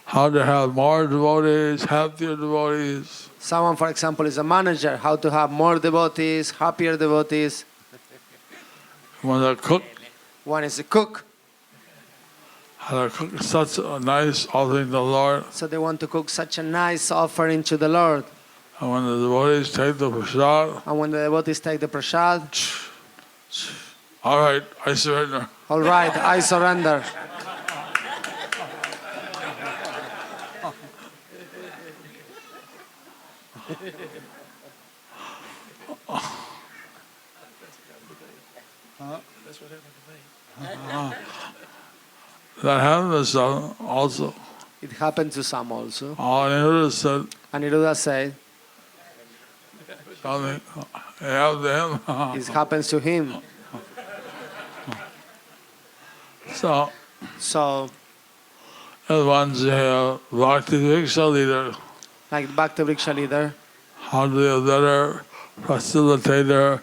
how to have more devotees, happier devotees. Someone, for example, is a manager, how to have more devotees, happier devotees. When a cook, One is a cook, how to cook such a nice offering to the Lord. so they want to cook such a nice offering to the Lord. And when the devotees take the prasad, And when the devotees take the prasad, all right, I surrender. all right, I surrender. That happens also. It happened to some also. Aniruddha said Aniruddha said, something, it happened to him. it happens to him. So, So, as one's a Bhaktivedanta leader, like Bhaktivedanta leader, how to be a better facilitator,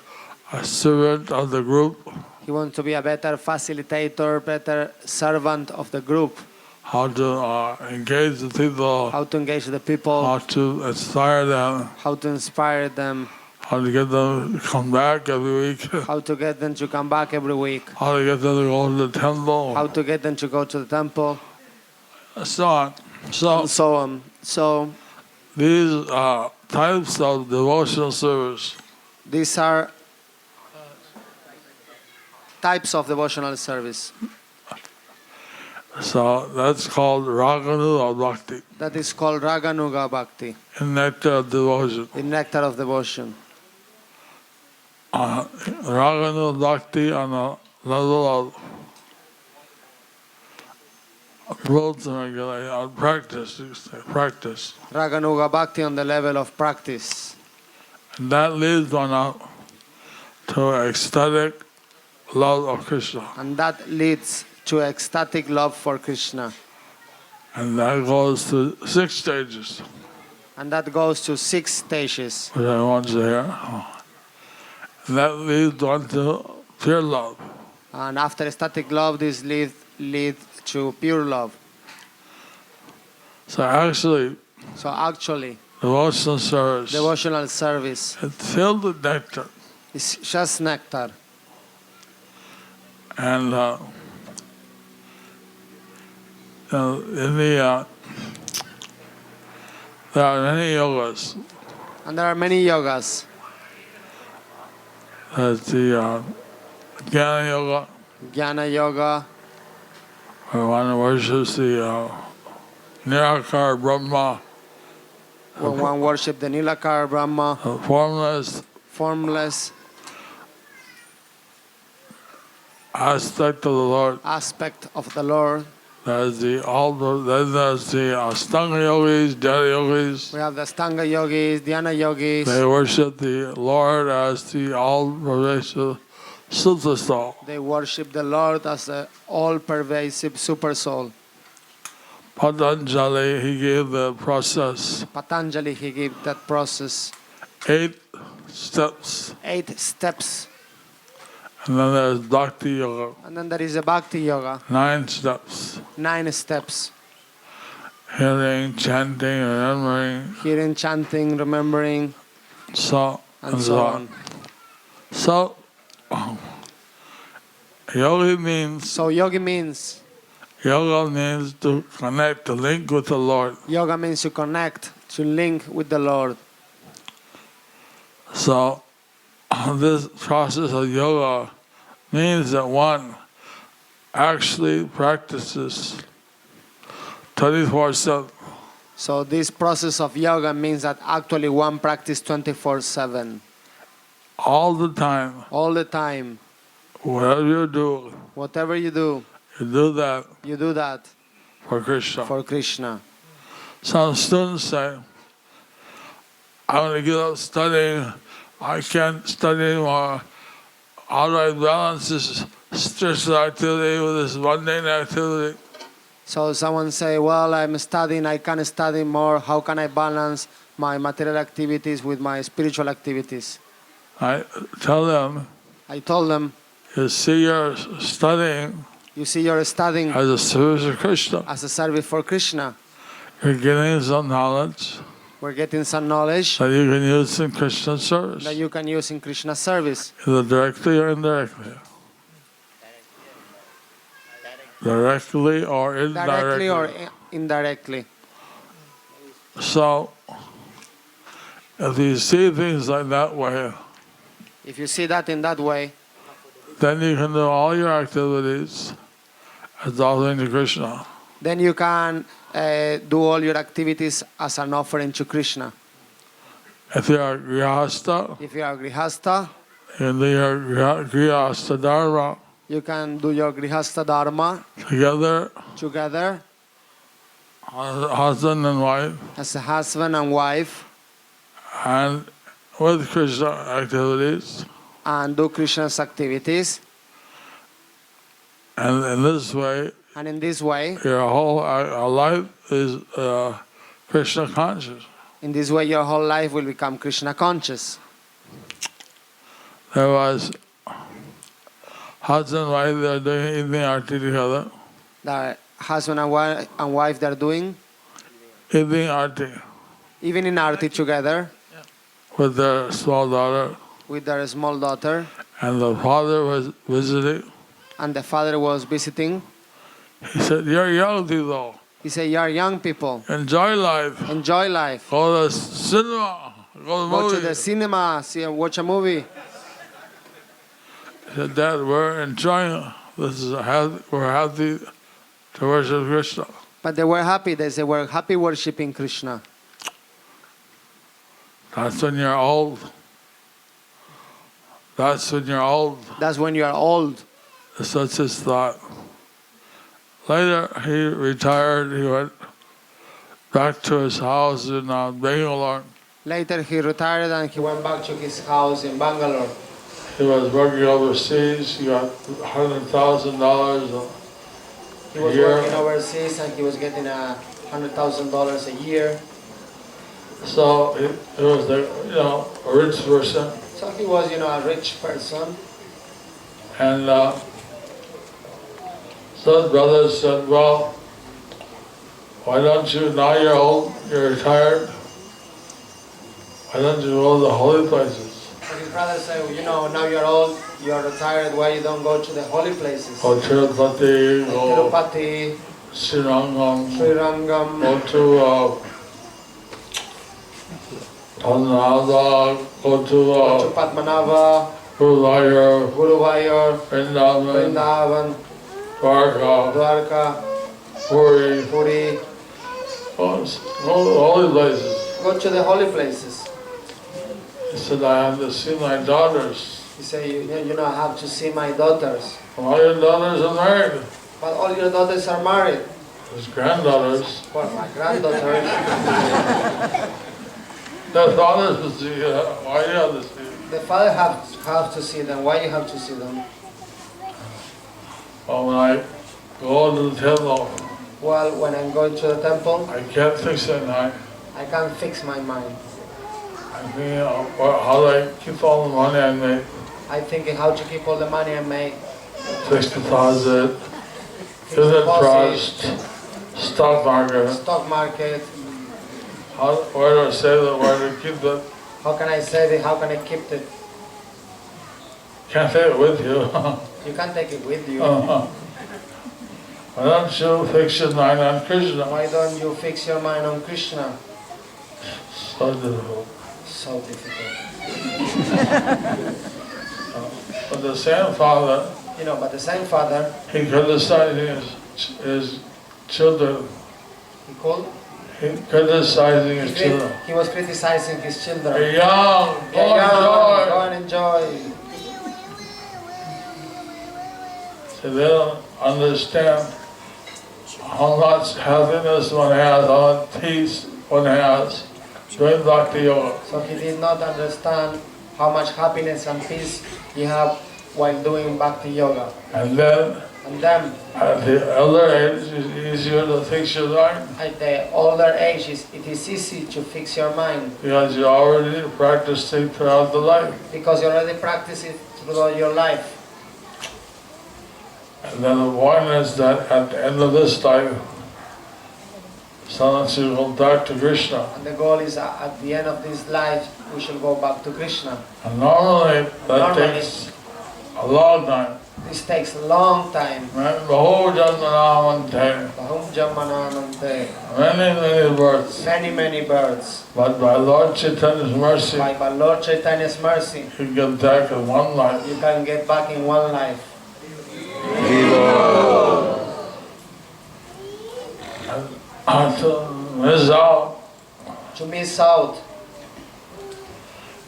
a servant of the group, he wants to be a better facilitator, better servant of the group. how to engage the people, How to engage the people, how to inspire them, how to inspire them, how to get them to come back every week, how to get them to come back every week, how to get them to go to the temple, how to get them to go to the temple, so on. So and so on. So these types of devotional service these are types of devotional service. So that's called Raganuga Bhakti, That is called Raganuga Bhakti, in nectar of devotion. the nectar of devotion. Raganu Bhakti on a level of rules and regulation, practice, you say, practice. Raganuga Bhakti on the level of practice. And that leads one up to ecstatic love of Krishna. And that leads to ecstatic love for Krishna. And that goes to 6 stages, And that goes to 6 stages. which I won't say here. And that leads one to pure love. And after ecstatic love, this leads to pure love. So actually, Devotional service it's filled with nectar. is just nectar. And there are many yogas. And there are many yogas. There's the Jnana Yoga, Jnana yoga, where one worships the Nirakara Brahma, when one worships the Nilakara Brahma, the formless formless aspect of the Lord. aspect of the Lord. Then there's the Astanga Yogis, Dhyana Yogis. We have the Stanga yogis, Dhyana yogis. They worship the Lord as the all-pervasive Super Soul. They worship the Lord as the all-pervasive Super Soul. Patanjali, he gave the process. Patanjali, he gave that process 8 steps. 8 steps. And then there's Bhakti Yoga, And then there is a Bhakti Yoga, 9 steps. 9 steps. Hearing, chanting, remembering, Hearing, chanting, remembering, and so on. So, yoga means Yoga means to connect, to link with the Lord. Yoga means to connect, to link with the Lord. So, this process of yoga means that one actually practices 24/7. So this process of yoga means that actually one practices 24/7. All the time. All the time. Whatever you do, Whatever you do you do that for Krishna. For Krishna. Some students say, I want to give up studying, I can't study anymore. How do I balance this spiritual activity with this mundane activity? So someone say, well, I'm studying, I can't study more. How can I balance my material activities with my spiritual activities? I told them, you see your studying as a service of Krishna. As a service for Krishna. You're getting some knowledge. We're getting some knowledge that you can use in Krishna's service. That you can use in Krishna's service. Either directly or indirectly. Directly or indirectly. So, if you see things like that way, if you see that in that way, then you can do all your activities as offering to Krishna. Then you can do all your activities as an offering to Krishna. If you are grihasta, you can do your grihasta dharma. You can do your grihasta dharma together, husband and wife, as a husband and wife, and with Krishna activities, and do Krishna's activities. And in this way, your whole life is Krishna conscious. In this way, your whole life will become Krishna conscious. There was husband and wife, they are doing evening arti together. The husband and wife, they are doing evening arti. Evening arti together. With their small daughter. And the father was visiting. He said, you're young people. You're young people. Enjoy life. Go to the cinema. Go to the cinema, watch a movie. He said, Dad, we're enjoying this. We're happy to worship Krishna. But they were happy. They said, we're happy worshiping Krishna. That's when you're old. That's when you're old. That's when you are old. Such his thought. Later, he retired. He went back to his house in Bangalore. Later he retired and he went back to his house in Bangalore. He was working overseas. He got $100,000 He was working overseas and he was getting $100,000 a year. So he was a rich person. So he was a rich person. And so his brother said, well, why don't you, now you're old, you're retired, why don't you go to the holy places? And his brother said, now you're old, you're retired, why you don't go to the holy places? Go to Tirupati, go Tirupati, Srirangam, Srirangam, go to Padmanabha, go to Padmanabha, Guruvayur, Vrindavan, Vrindavan, Dwarka, Puri, go to holy places. Go to the holy places. He said, I have to see my daughters. He said, I have to see my daughters. All your daughters are married. But all your daughters are married. His granddaughters. Well, my granddaughters. The fathers to see. Why do you have to see them? The father have to see them. Why you have to see them? Well, when I go to the temple, Well, when I'm going to the temple, I can't fix it now. I can't fix my mind. I'm thinking, how do I keep all the money I make? I'm thinking how to keep all the money I make. Fixed deposit, unit trust, stock market. Stock market. Where do I save it? Where do I keep it? How can I save it? How can I keep it? Can't take it with you. You can't take it with you. Why don't you fix your mind on Krishna? Why don't you fix your mind on Krishna? So difficult. So difficult. But the same father, But the same father, he criticizing his children. He criticizing his children. He was criticizing his children. They're young, They're young, go and enjoy. So they don't understand how much happiness one has, how much peace one has doing Bhakti Yoga. So he did not understand how much happiness and peace you have while doing Bhakti Yoga. And then at the elder age, it's easier to fix your mind. At the older age, it is easy to fix your mind. Because you already practiced it throughout the life. Because you already practice it throughout your life. And then the point is that at the end of this life, someone should go back to Krishna. And the goal is at the end of this life, we should go back to Krishna. And normally that takes a long time. This takes a long time. Bahum Janmanamante. Bahum Janmanamante. Many births. Many births. But by Lord Chaitanya's mercy, By Lord Chaitanya's mercy, you get back in one life. you can get back in one life. And to miss out, To miss out,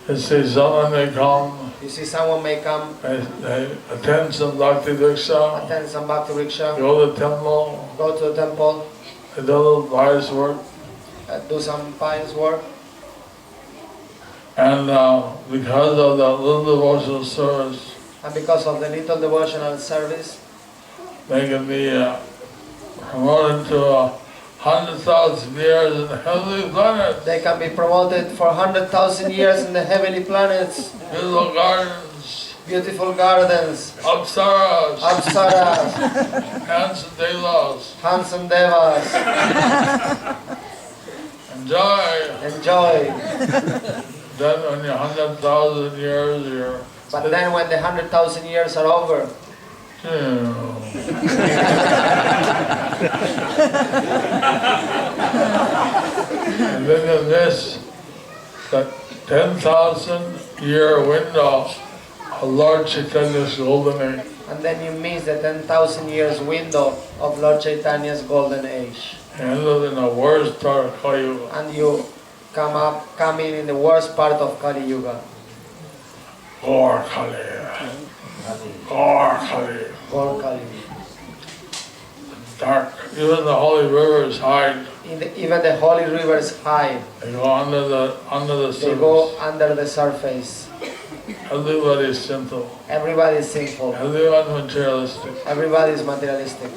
you see someone may come, you see someone may come, they attend some Bhakti Diksha, attend some Bhakti Riksha, go to the temple, go to the temple, they do a little pious work, do some pious work, and because of the little devotional service, and because of the little devotional service, they can be promoted to 100,000 years in the heavenly planets. they can be promoted for 100,000 years in the heavenly planets, Beautiful gardens, beautiful gardens, apsaras, apsaras, handsome devas. handsome devas. Enjoy. Enjoy. Then when you're 100,000 years, you're... But then when the 100,000 years are over, and then you miss that 10,000 year window of Lord Chaitanya's golden age. and then you miss the 10,000 years window of Lord Chaitanya's golden age. And live in the worst part of Kali Yuga. And you come in the worst part of Kali Yuga. Gaur Kali. Gaur Kali. Gaur Kali. Dark. Even the holy rivers hide. Even the holy rivers hide. They go under the surface. They go under the surface. Everybody is sinful. Everybody is sinful. Everyone materialistic. Everybody is materialistic.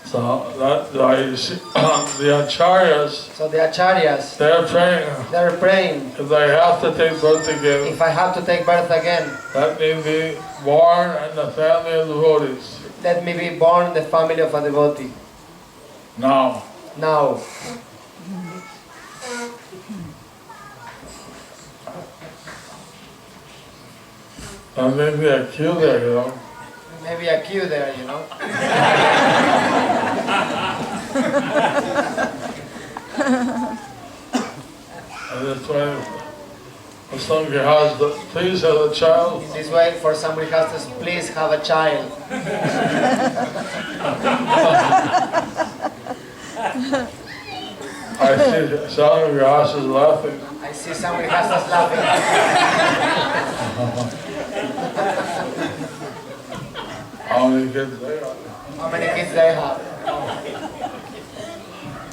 So that's why you see the acharyas. So the acharyas, They're praying. they're praying. If I have to take birth again, If I have to take birth again, let me be born in the family of devotees. let me be born in the family of a devotee. Now. Now. And maybe a queue there, you know. Maybe a queue there, you know. And that's why for somebody has the, please have a child. In this way, for some requesters, please have a child. I see some of your houses laughing. I see some requesters laughing. How many kids they are? How many kids they have?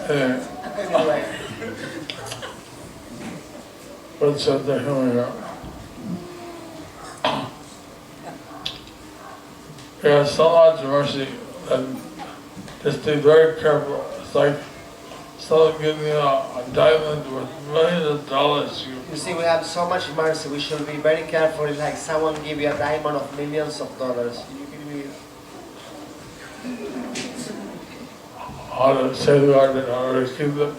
Anyway, Anyway, what's that there? Here we go. We have so much mercy and just be very careful. It's like someone giving you a diamond worth millions of dollars. you see, we have so much mercy. We should be very careful. It's like someone give you a diamond of millions of dollars. You can be How to safeguard it, how to keep it.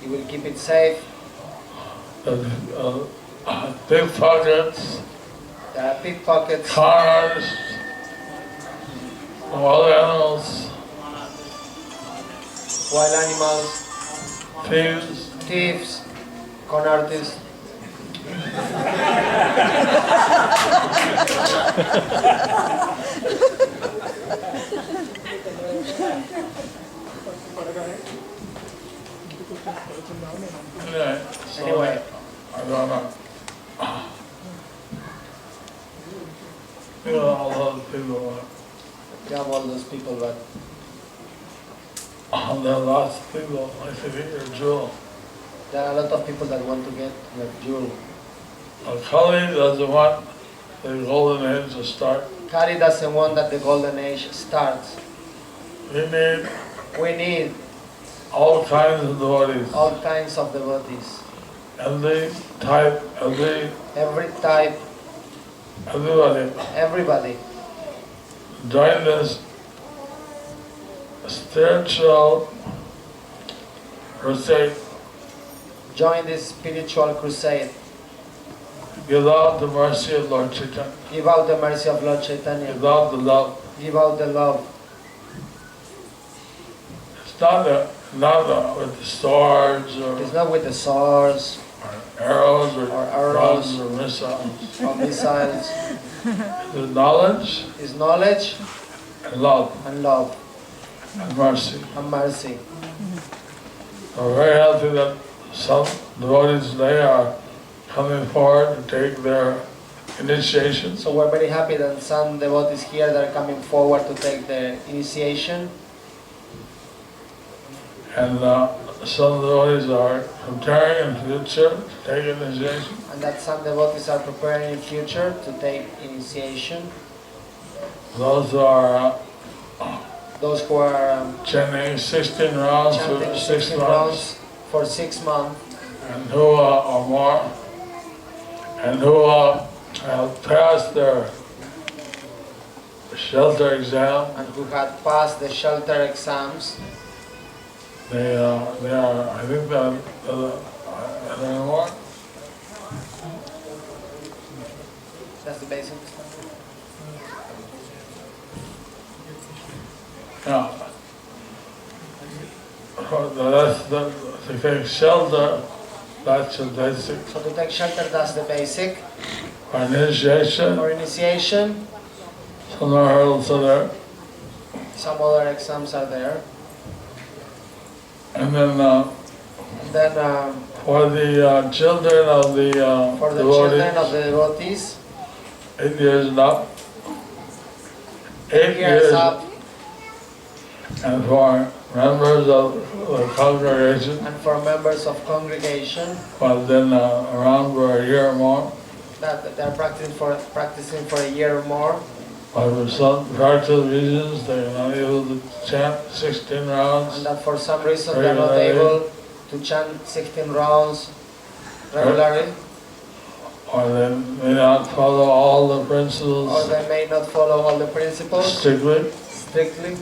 You will keep it safe. Pickpockets, There are pickpockets, con artists, wild animals, wild animals, thieves, thieves, con artists. Anyway, I don't know. You know, all those people, You have all those people, but there are lots of people like to get your jewel. there are a lot of people that want to get your jewel. Kali doesn't want the golden age to start. Kali doesn't want that the golden age starts. We need We need all kinds of devotees. all kinds of devotees. Every type, Every type, everybody. everybody. Join this spiritual crusade. Join this spiritual crusade. Give out the mercy of Lord Chaitanya. Give out the mercy of Lord Chaitanya. Give out the love. Give out the love. It's not with the swords It's not with the swords or arrows or arrows guns or missiles. or missiles. The knowledge It's knowledge and love and love and mercy. and mercy. We're very happy that some devotees today are coming forward to take their initiation. So we're very happy that some devotees here that are coming forward to take the initiation. And some devotees are preparing in future to take initiation. And that some devotees are preparing in future to take initiation. Those who are Those who are chanting 16 rounds for chanting 6 16 months, rounds for 6 months, and who are more, and who have passed their shelter exam. and who had passed the shelter exams. They are, I think they're more. That's the basic. Yeah. To take shelter, that's the basic. So to take shelter, that's the basic. For initiation, For initiation, some more hurdles are there. some other exams are there. And then And then For the children of the For the children of the devotees, 8 years and up. 8 years years up, and for members of the congregation, and for members of congregation but then around for a year or more. that they're practicing for a year or more. But for some practical reasons, they're not able to chant 16 rounds. And that for some reason they're not able to chant 16 rounds regularly. Or they may not follow all the principles Or they may not follow all the principles strictly.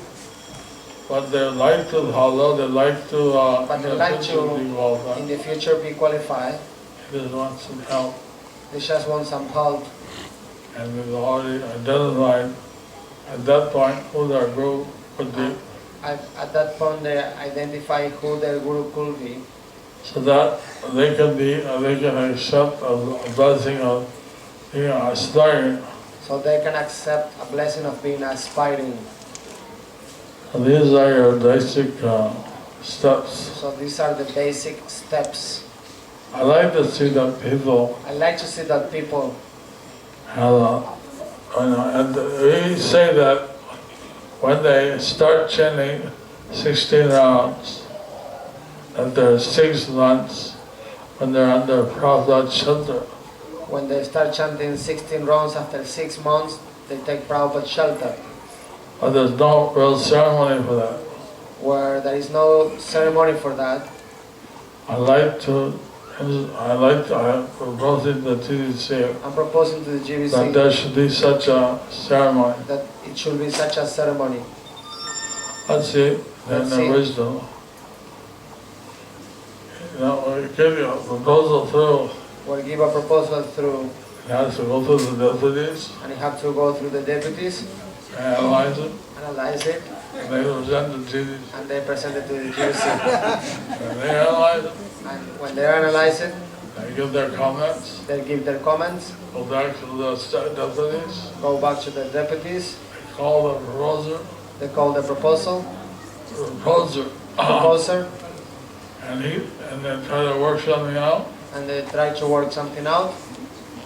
But they like to follow, they like to but they like to, be qualified. in the future, be qualified. They just want some help. They just want some help. And we've already identified at that point who their guru would be. At that point, they identify who their guru could be, So that they can accept a blessing of being aspiring. so they can accept a blessing of being aspiring. So these are your basic steps. So these are the basic steps. I like to see that people I like to see that people have and we say that when they start chanting 16 rounds, that there are 6 months when they're under Prabhupada's shelter. when they start chanting 16 rounds, after 6 months, they take Prabhupada's shelter, But there's no real ceremony for that. where there is no ceremony for that. I'm proposing the TDC I'm proposing to the that GBC there should be such a ceremony. that it should be such a ceremony. Let's see, in Let's their see. wisdom. We give you a proposal through, We'll give a proposal through, it has to go through the devotees, and you have to go through the deputies, analyze it, analyze it, and they present the TDC. and they present it to the GBC. And they analyze it, And when they analyze it, they give their comments, they give their comments, go back to the devotees, go back to the deputies, call the proposer, they call the proposer, and then try to work something out. and they try to work something out.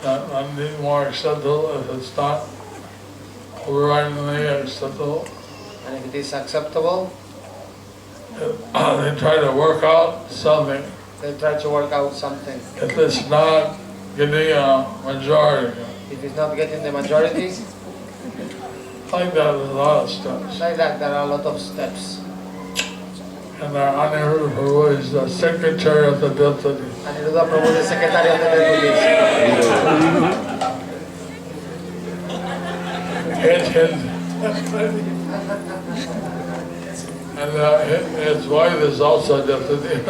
That might be more acceptable if it's not overridingly acceptable. And if it is acceptable, They try to work out something. they try to work out something. If it's not getting a majority, If it's not getting the majority, like that, there's a lot of steps. like that, there are a lot of steps. And our Honorable Prabhu is the Secretary of the Deputy. Aniruddha Prabhu, the Secretary of the Deputies. And his wife is also a deputy.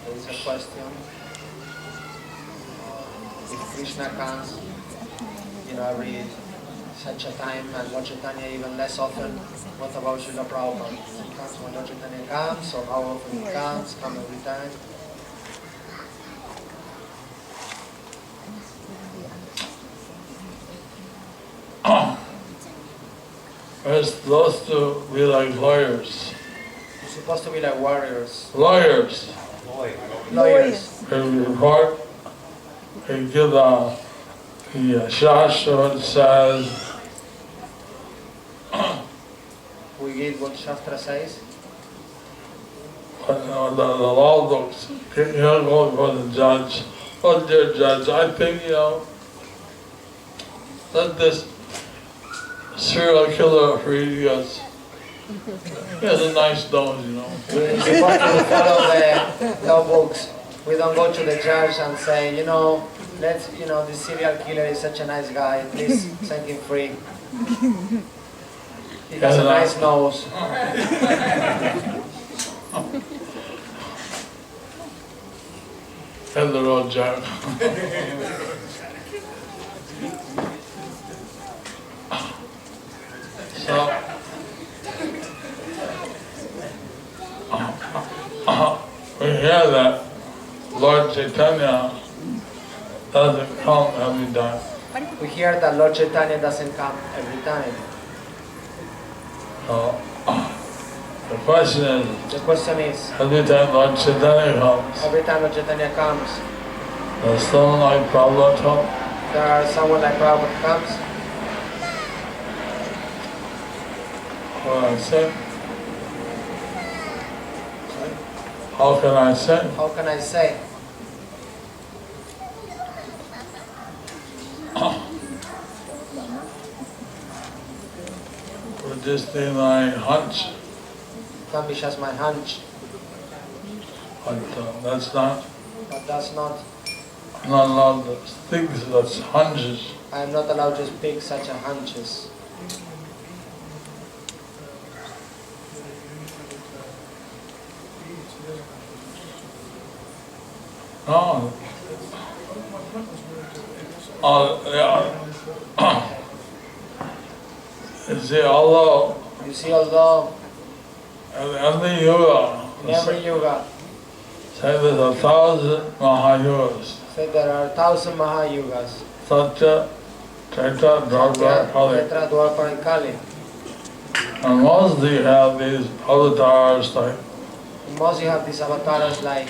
There is a question. If Krishna comes, every such a time, and Lord Chaitanya even less often, what about Srila Prabhupada? He comes when Lord Chaitanya comes, so how often he comes, come every time? We're supposed to be like lawyers. You're supposed to be like warriors. Lawyers. Lawyers. They report, they give the Shastra what it says. We read what Shastra says. The law books, go for the judge. Oh dear judge, I think, let this serial killer free. He has a nice nose, We're supposed to follow the law books. We don't go to the judge and say, this serial killer is such a nice guy, please set him free. He has a nice nose. hit the road, Jack. So, we hear that Lord Chaitanya doesn't come every time. We hear that Lord Chaitanya doesn't come every time. So, the question is, every time Lord Chaitanya comes, does someone like Prabhupada come? Someone like Prabhupada comes. What I say? How can I say? How can I say? Would this be my hunch? Can be just my hunch. But that's not. But that's not. I'm not allowed to speak such hunches. I am not allowed to speak such a hunches. No. Yeah. You see, although in every yoga, say there's 1,000 Mahayugas. Say there are 1,000 Mahayugas. Satya, Treta, Dwapara, and Kali. And mostly you have these avatars like Most you have these avatars like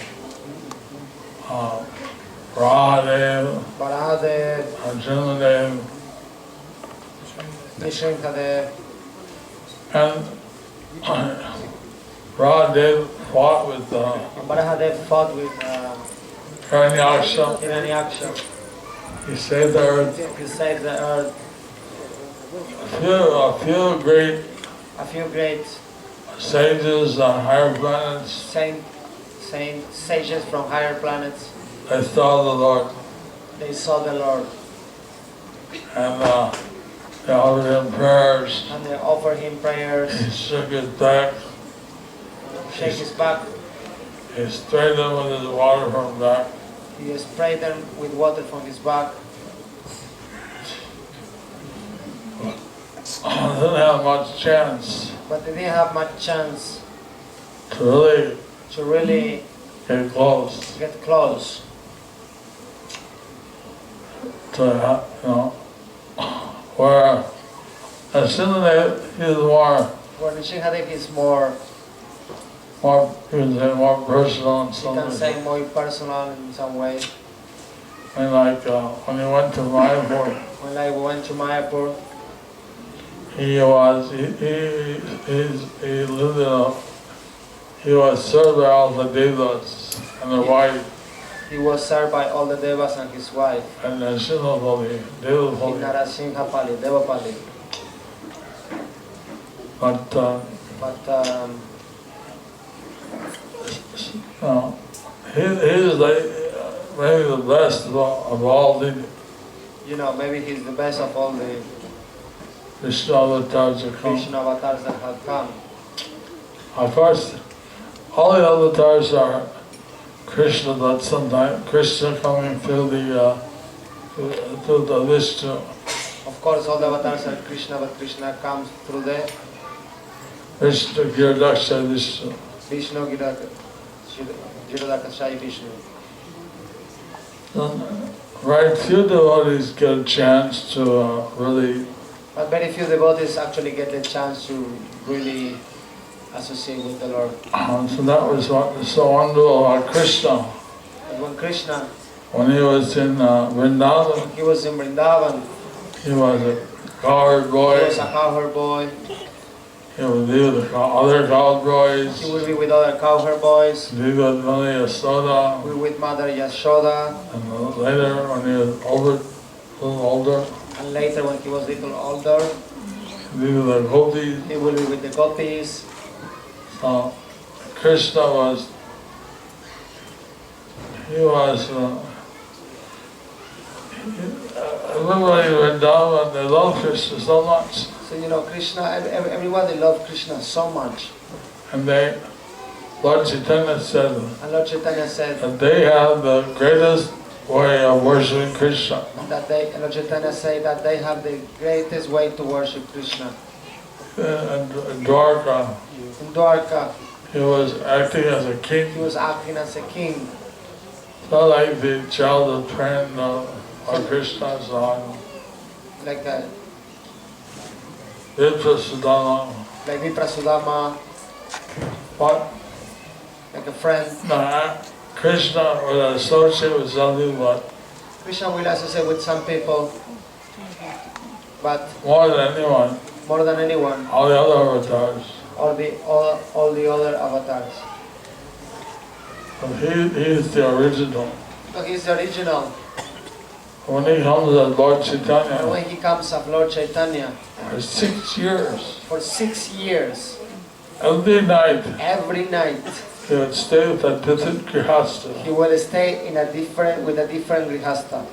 Radhadev, Baladev, Arjunadev, Nishinkadev. and Radhadev fought with Baladev fought with Hiranyaksha. He saved the earth. He saved the earth. A few great sages on higher planets. Sages from higher planets. They saw the Lord. They saw the Lord. And they offered him prayers. And they offered him prayers. He shook his back. Shake his back. He sprayed them with his water from back. He sprayed them with water from his back. Didn't have much chance. But they didn't have much chance to really get close. To where Nrsimhadev is more. Where Nrsimhadev is more personal in some way. You can say more personal in some way. And like when he went to Mayapur. When I went to Mayapur. He was served by all the devas and their wife. He was served by all the devas and his wife. And Nrsimhapali, Devapali. Devapali. But he's like maybe the best of all the. Maybe he's the best of all the Krishna avatars that have come. Of course, all the avatars are Krishna, but sometimes Krishna coming through the Vishnu. Of course, all the avatars are Krishna, but Krishna comes through the Vishnu, Giradaksha Vishnu. Vishnu, Giradaksha Vishnu. Right, few devotees get a chance to really. But very few devotees actually get the chance to really associate with the Lord. So that was what was so wonderful about Krishna. But when Krishna, when he was in Vrindavan, he was a cowherd boy. He was a cowherd boy. He would be with the other cowherd boys. He would be with other cowherd boys. Be with Mother Yashoda. Be with Mother Yashoda. And later, when he was a little older. And later, when he was a little older, be with the gopis. He will be with the gopis. So Krishna was. Everybody went down and they loved Krishna so much. So Krishna, everybody loved Krishna so much. And they Lord Chaitanya said And Lord Chaitanya said that they have the greatest way of worshiping Krishna. Lord Chaitanya said that they have the greatest way to worship Krishna. In Dwarka, In Dwarka, he was acting as a king. he was acting as a king. Not like the child of train of Krishna song. Like a, Viprasudana. like Viprasudama, What? like a friend. No, Krishna would associate with something, but Krishna will associate with some people, but more than anyone, more than anyone, all the other avatars. all the other avatars. But he is the original. So he's the original. When he comes as Lord And Chaitanya, when he comes as Lord Chaitanya, for 6 years, for 6 years, every night, every night, he would stay with a different grihasta. he will stay in with a different grihasta.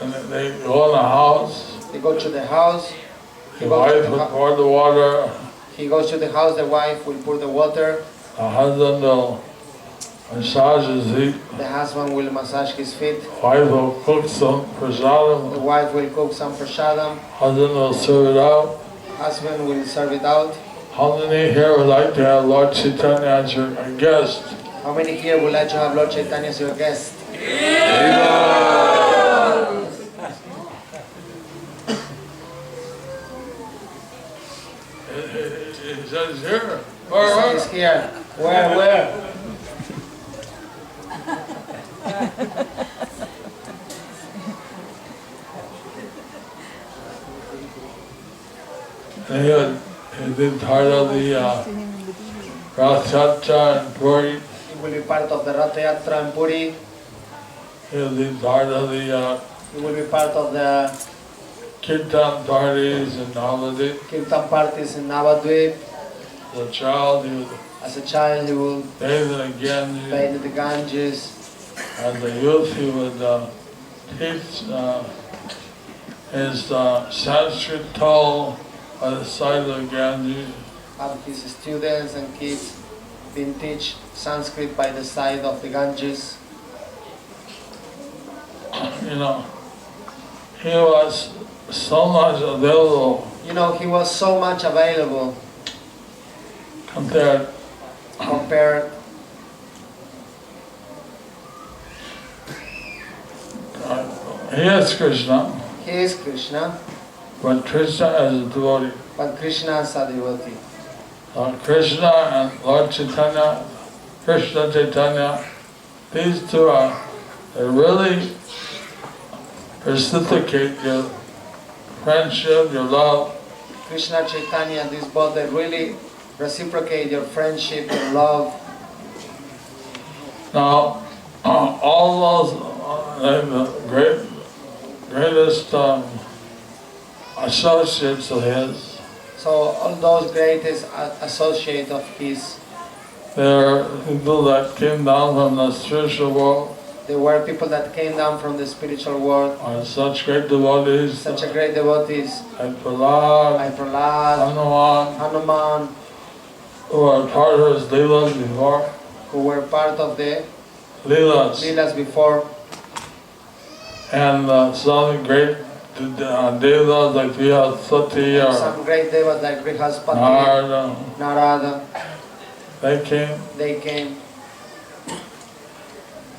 And they go in a house, They go to the house, the wife would pour the water, he goes to the house, the wife will pour the water, the husband will massage his feet, the husband will massage his feet, the wife will cook some the prasadam, wife will cook some prasadam, husband will serve it out. husband will serve it out. How many here would like to have Lord Chaitanya as your guest? How many here would like to have Lord Chaitanya as your guest? It says here. He's here. Where? He did part of the Rath Yatra in Puri. He will be part of the Rath Yatra in Puri. He did part of the He will be part of the Kirtan parties in Navadvip. Kirtan parties in Navadvip. As a child, he would As a child, he will bathe in the Ganges. bathe in the Ganges. As a youth, he would teach his Sanskrit tall by the side of the Ganges. Have his students and kids been teach Sanskrit by the side of the Ganges. You know, he was so much available You know, he was so much available compared. He is Krishna, He is Krishna, but Krishna as a devotee. but Krishna is a devotee. Krishna and Lord Chaitanya, Krishna Chaitanya, these two they really reciprocate your friendship, your love. Krishna Chaitanya, these both, they really reciprocate your friendship, your love. Now, all those the greatest associates of his, So all those greatest associates of his, they're people that came down from the spiritual world, they were people that came down from the spiritual world, are such great devotees, such a great devotees, like Prahlad, like Prahlad, Hanuman, Hanuman, who are part of his leelas before. who were part of the Leelas. Leelas before, And some great devas like Vrihasati or some great devas like Brihaspati, Narada, Narada, they came. they came.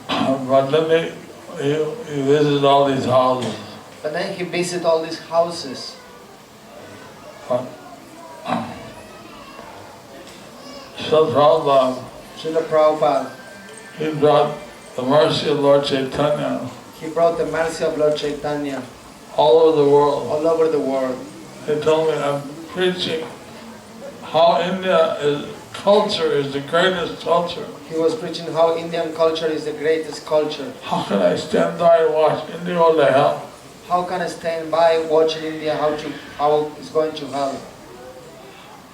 But then he visited all these houses. But then he visited all these houses. But so Prabhupada, Srila Prabhupada, he brought the mercy of Lord Chaitanya he brought the mercy of Lord Chaitanya all over the world. all over the world. He told me, I'm preaching how culture is the greatest culture. He was preaching how Indian culture is the greatest culture. How can I stand by and watch India go to hell? How can I stand by watching India how it's going to hell?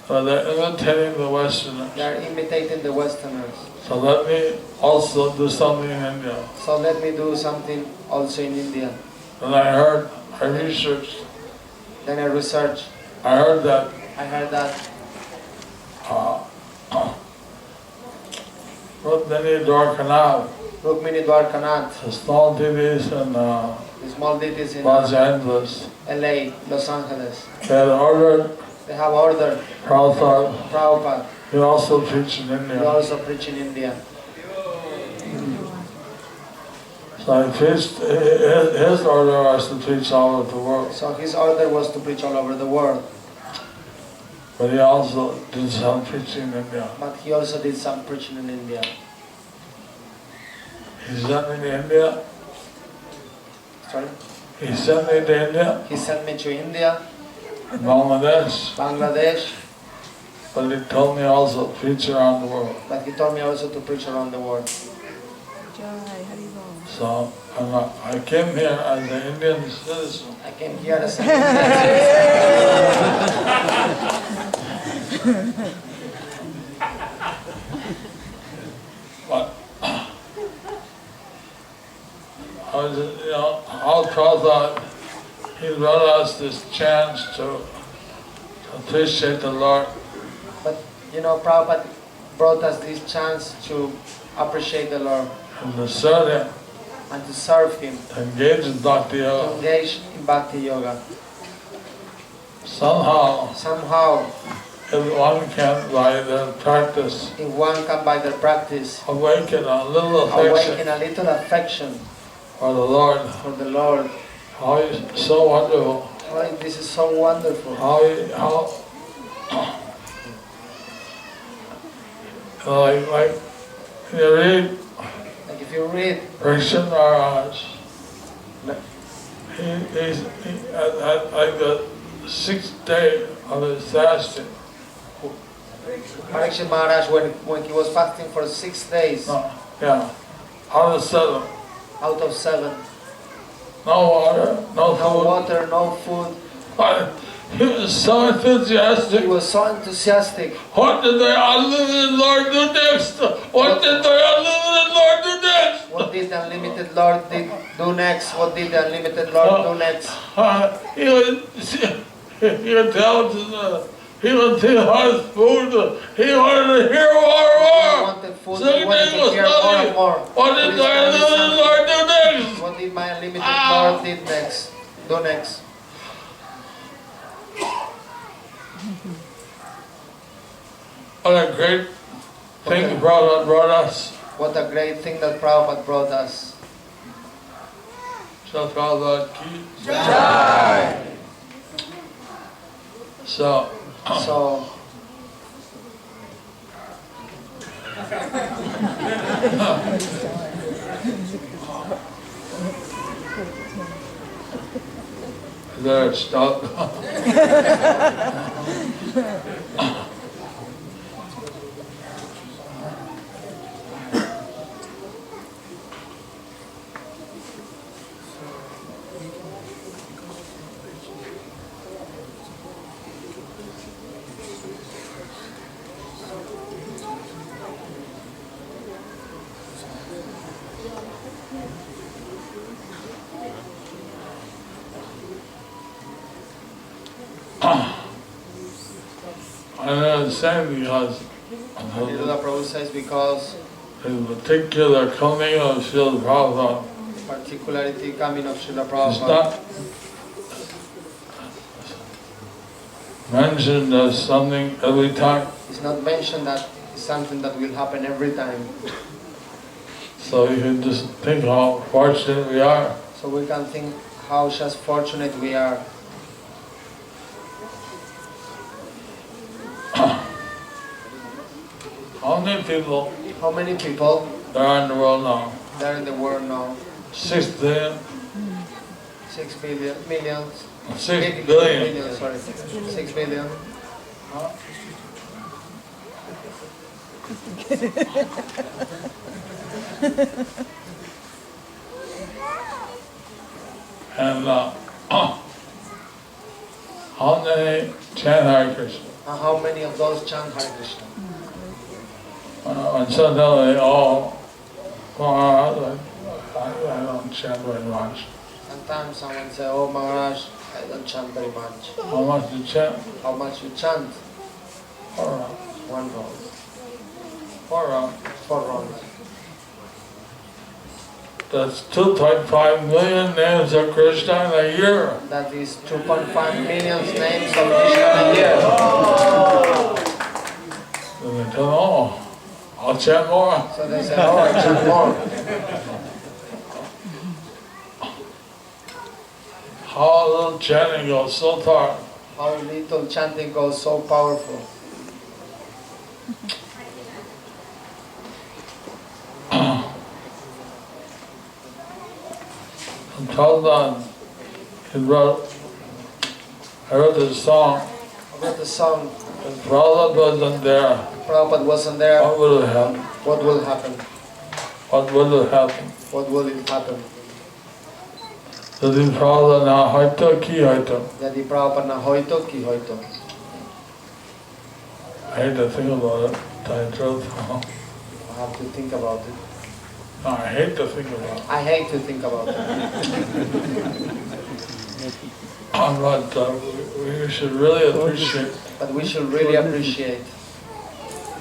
They're imitating the Westerners. They are imitating the Westerners. So let me also do something in India. So let me do something also in India. And I researched, Then I researched. I heard that I heard that Rukmini Dwarkanath, Rukmini Dwarkanath, the small deities in the small deities in Los Angeles. LA, Los Angeles. They had ordered They have ordered Prabhupada. He also preached in to India. also preach in India. So he preached, his order was to preach all over the world. So his order was to preach all over the world. But he also did some preaching in India. But he also did some preaching in India. He sent me to India. Sorry? He sent me to India, He sent me to India, Bangladesh, Bangladesh, but he told me also to preach around the world. but he told me also to preach around the world. So I came here as an Indian citizen. I came here as an But I was, how Prabhupada, he brought us this chance to appreciate the Lord. But Prabhupada brought us this chance to appreciate the Lord And to serve Him, and to serve Him, to engage in Bhakti to Yoga. engage in Bhakti Yoga. Somehow, Somehow, everyone can, by their practice, if one can by their practice awaken a little awaken affection a little affection for the Lord. for the Lord. How He's so wonderful. Oh, this is so wonderful. Like you read Like if you read Krishna Maharaj, at the 6th day of his fasting, Parikshit Maharaj, when he was fasting for 6 days out of 7, out of 7, no water, no no food. water, no food, But he was so enthusiastic. he was so enthusiastic. What did the unlimited Lord do next? What did the unlimited Lord do next? What did the unlimited Lord do next? What did the unlimited Lord do next? He would tell he would tell us food. He wanted to hear He more. wanted food, So he wanted to hear more and more. What did the unlimited Lord do next? What did my unlimited Lord do next? What a great thing Prabhupada brought us. What a great thing that Prabhupada brought us. So Prabhupada ki. So there it stopped. I understand because Srila Prabhu says because the particular coming of Srila Prabhupada particularity coming of Srila is Prabhupada not mentioned as something every time. is not mentioned that it's something that will happen every time. So you can just think how fortunate we are. So we can think how just fortunate we are. How many people How many people there are in the world now? there in the world now? 6 billion? 6 billion, millions. 6 billion. Millions, sorry. 6 billion. And how many chant Hare Krishna? And how many of those chant Hare Krishna? And sometimes they all, well, I don't chant very much. Sometimes someone say, oh Maharaj, I don't chant very much. How much you chant? How much you chant? All right. 1 rose. 4 rounds. 4 rounds. That's 2.5 million names of Krishna in a year. That is 2.5 million names of Krishna in a year. And they tell, oh, I'll chant more. So they say, oh, I chant more. How little chanting goes so far. How little chanting goes so powerful. And Prabhupada, I wrote this song. I wrote the song. If Prabhupada wasn't there, Prabhupada wasn't there. what would have happened? What will happen? What would have happened? What will it happen? Jadi Prabhupada na hoito ki hoito. Yadi Prabhupada na hoito ki hoito. I hate to think about it. Tell you the truth. I have to think about it. No, I hate to think about it. I hate to think about it. But we should really appreciate But we should really appreciate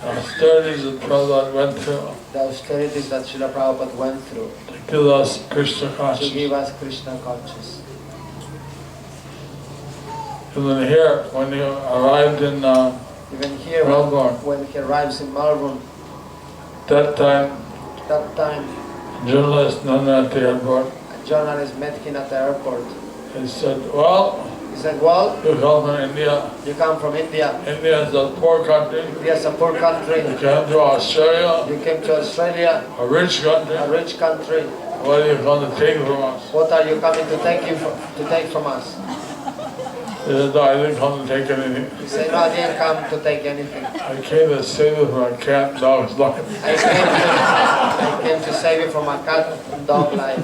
the austerities that Prabhupada went through the austerities that Srila Prabhupada went through to give us Krishna to consciousness. give us Krishna consciousness. Even here, when you arrived in Even here, Melbourne, when he arrives in Melbourne, that time, journalist known at the airport, a journalist met him at the airport. he said, well, He said, well, you come from India. you come from India. India is a poor country. India is a poor country. You came to Australia, You came to Australia, a rich country. a rich country. What are you going to take from us? What are you coming to take from us? He said, no, I didn't come to take anything. He said, no, I didn't come to take anything. I came to save you from a cat and dog's life. I came to save you from a cat and dog life.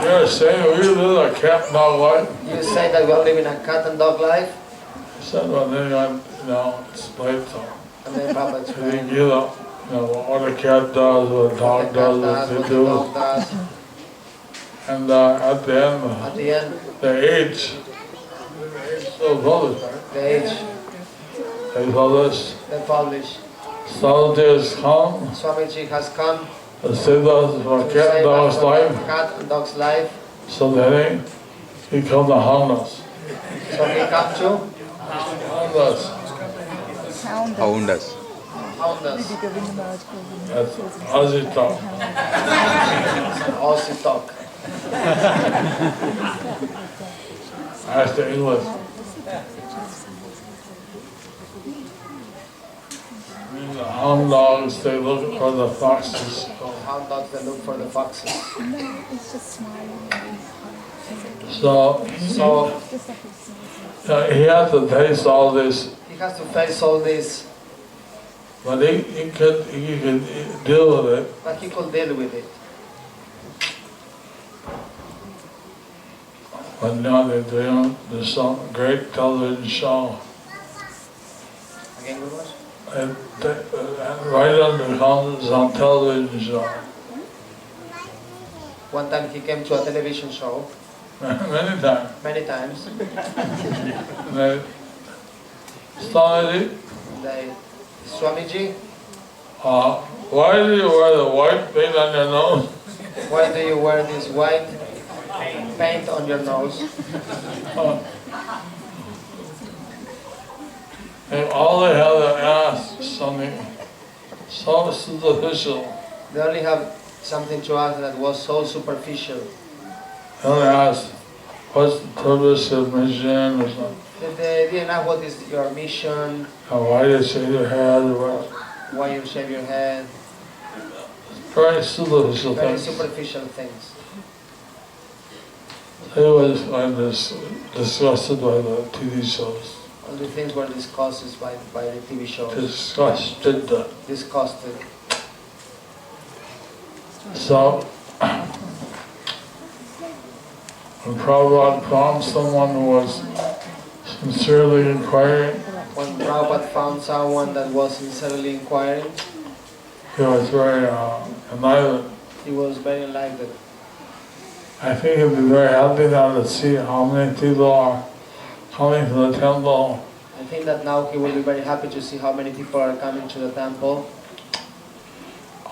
You're saying we live a cat and dog life? You say that we're living a cat and dog life? I said, well, then I, explained so. And then Prabhupada I explained think what a cat does, what a dog does, what they do. dog does. And at the end, the age still published. The age They publish, they publish. Swamiji has come Swamiji has come to save us from to cat and save dog's us from life, cat and dog's life. so then he come to hound us. So he come to Hound us. Hound us. hound us. That's Aussie talk. Aussie talk. Ask the English. The hound dogs, they look for the foxes. Hound dogs, they look for the foxes. So he had to face all this, He has to face all this, but he could deal with it. but he could deal with it. But now they're doing this great television show. Again, Guru? And right under comes on television show. One time he came to a television show, Many times. many times. And they started, Swamiji, why do you wear the white paint on your nose? why do you wear this white paint on your nose? And all they had to ask something so superficial. They only have something to ask that was so superficial. They only asked, what's the purpose of mission or something? They didn't ask what is your mission, Why do you shave your head or what? why you shave your head. Very superficial Very things. superficial things. They always find this disgusted by the TV shows. All the things were discussed by the TV shows. Disgusted. Disgusted. So, when Prabhupada found someone who was sincerely inquiring, When Prabhupada found someone that was sincerely inquiring, he was very enlightened. he was very enlightened. I think he'd be very happy now to see how many people are coming to the temple I I think that now he will be very happy to see how many people are coming to the temple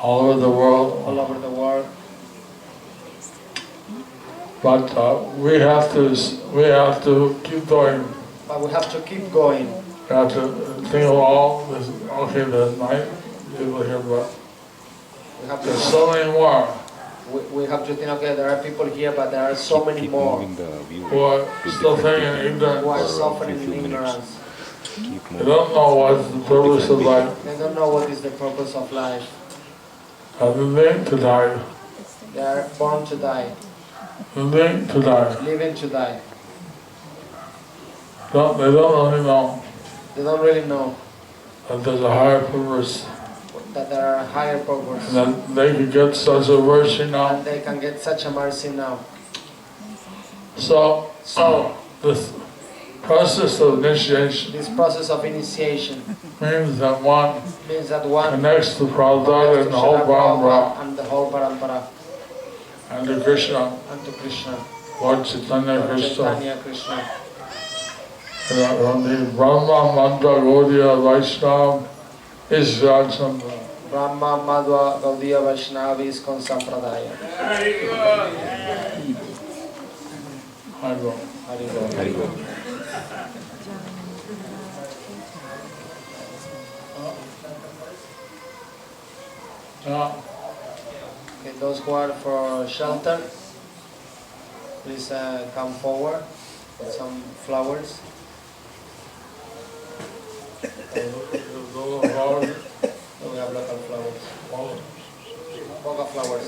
all over the world. all over the world. But we have to keep going. But we have to keep going. We have to think of all this. Okay, there's 9 people here, but We have there's to, so many more we have to think, okay, there are people here, but there are so many Keep more moving the view who are to still different thinking people. ignorant. who are For a suffering few in minutes. ignorance. Keep They moving. don't know what's the purpose of life. They don't know what is the purpose of life. They're living to die. They are born to die, Living to die. living to die. They don't really know They don't really know that there's a higher purpose. that there are higher purpose. And that they can get such a mercy now. And they can get such a mercy now. So So, this process of initiation this process of initiation means that one means that one connects to Prabhupada connects and to the whole Srila Parampara Prabhupada and the whole parampara and to Krishna, and to Krishna, Lord Chaitanya Lord Krishna. Chaitanya Krishna. From the Brahma, Mantra, Gaudiya, Vaishnava, ISKCON. Brahma, Madhva, Gaudiya, Vaishnava, ISKCON Sampradaya. I go. Hari Bol. Hare Bol. Okay, those who are for shelter, please come forward with some flowers. Oh, we have local flowers. Boga flowers.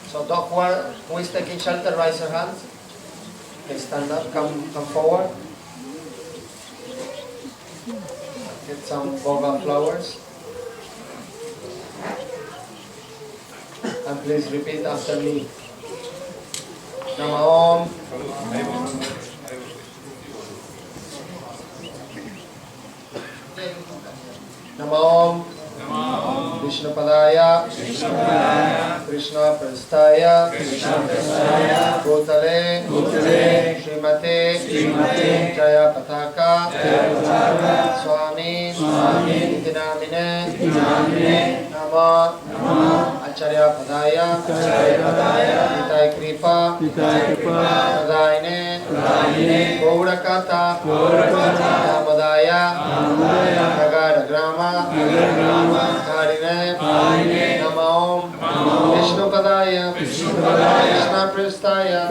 So those who is taking shelter, raise your hands. Okay, stand up, come forward. Get some boga flowers. And please repeat after me. Nama Om. Nama Om. Krishna Padaya. Krishna Prastaya. Bhutale. Srimate. Jayapataka. Swami. Iti namine. Nama. Acharya Padaya. Nitai Kripa. Padaine. Gaurakata. Namadaya. Nagara Grama. Harine. Nama Om. Vishnu Padaya. Krishna Prastaya.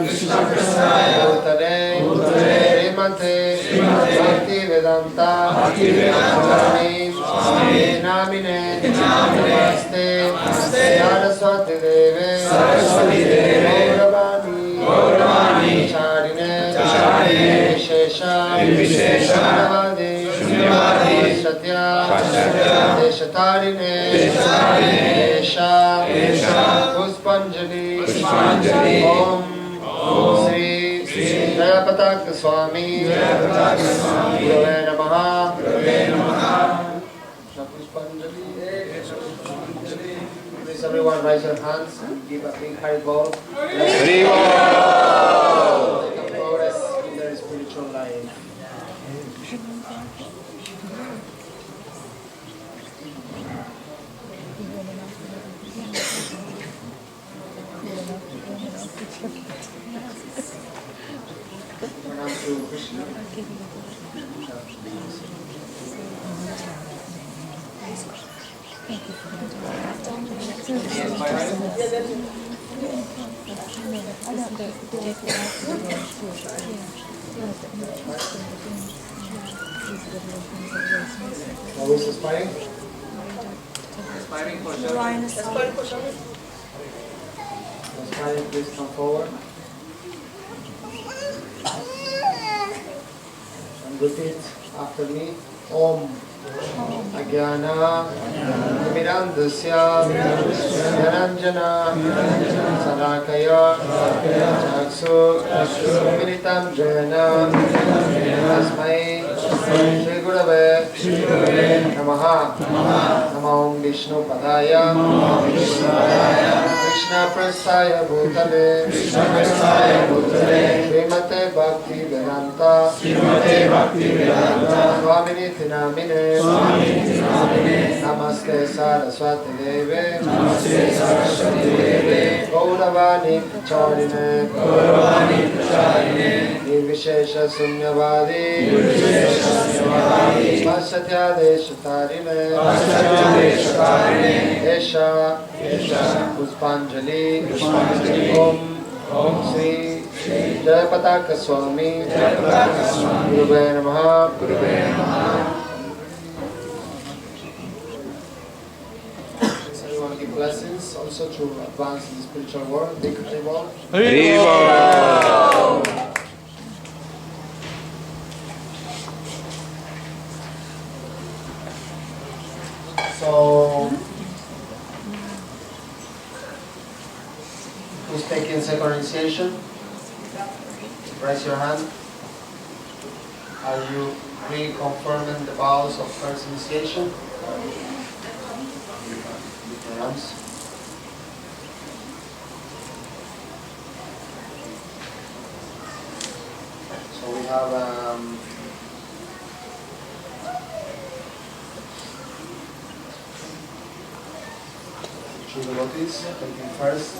Bhutale. Srimate. Bhaktivedanta. Swami. Namine. Namaste. Saraswati Deve. Gauravani. Charine. Vishesha. Shunyavadi. Satya. Deshatarine. Desha. Puspanjali. Om. Sri Jayapataka Swami. Gurave Namaha. Please everyone raise your hands and give a big Hare Bol. Hare Bol. They can progress in their spiritual life. Pranam to Krishna. Who is aspiring? Aspiring, please come forward. And repeat after me. Om. Ajnana Mirandasya Dhananjana Salakaya Chaksu Militam Jena Tasmai Shri Gurave Namaha Nama Om Vishnu Padaya Krishna Prasthaya Bhutale Srimate Bhaktivedanta Swaminiti Namine Namaste Saraswati Deve Gauravani Pracharine Nirvishesha Sunyavadi Vasatyadesha Tarine Esha Puspanjali Om Sri Jayapataka Swami Gurube Namaha. So you want to give blessings also to advance in the spiritual world. Big Hare. So, who's taking second initiation? Raise your hand. Are you reconfirming the vows of first initiation? Lift your arms. So we have two devotees taking first.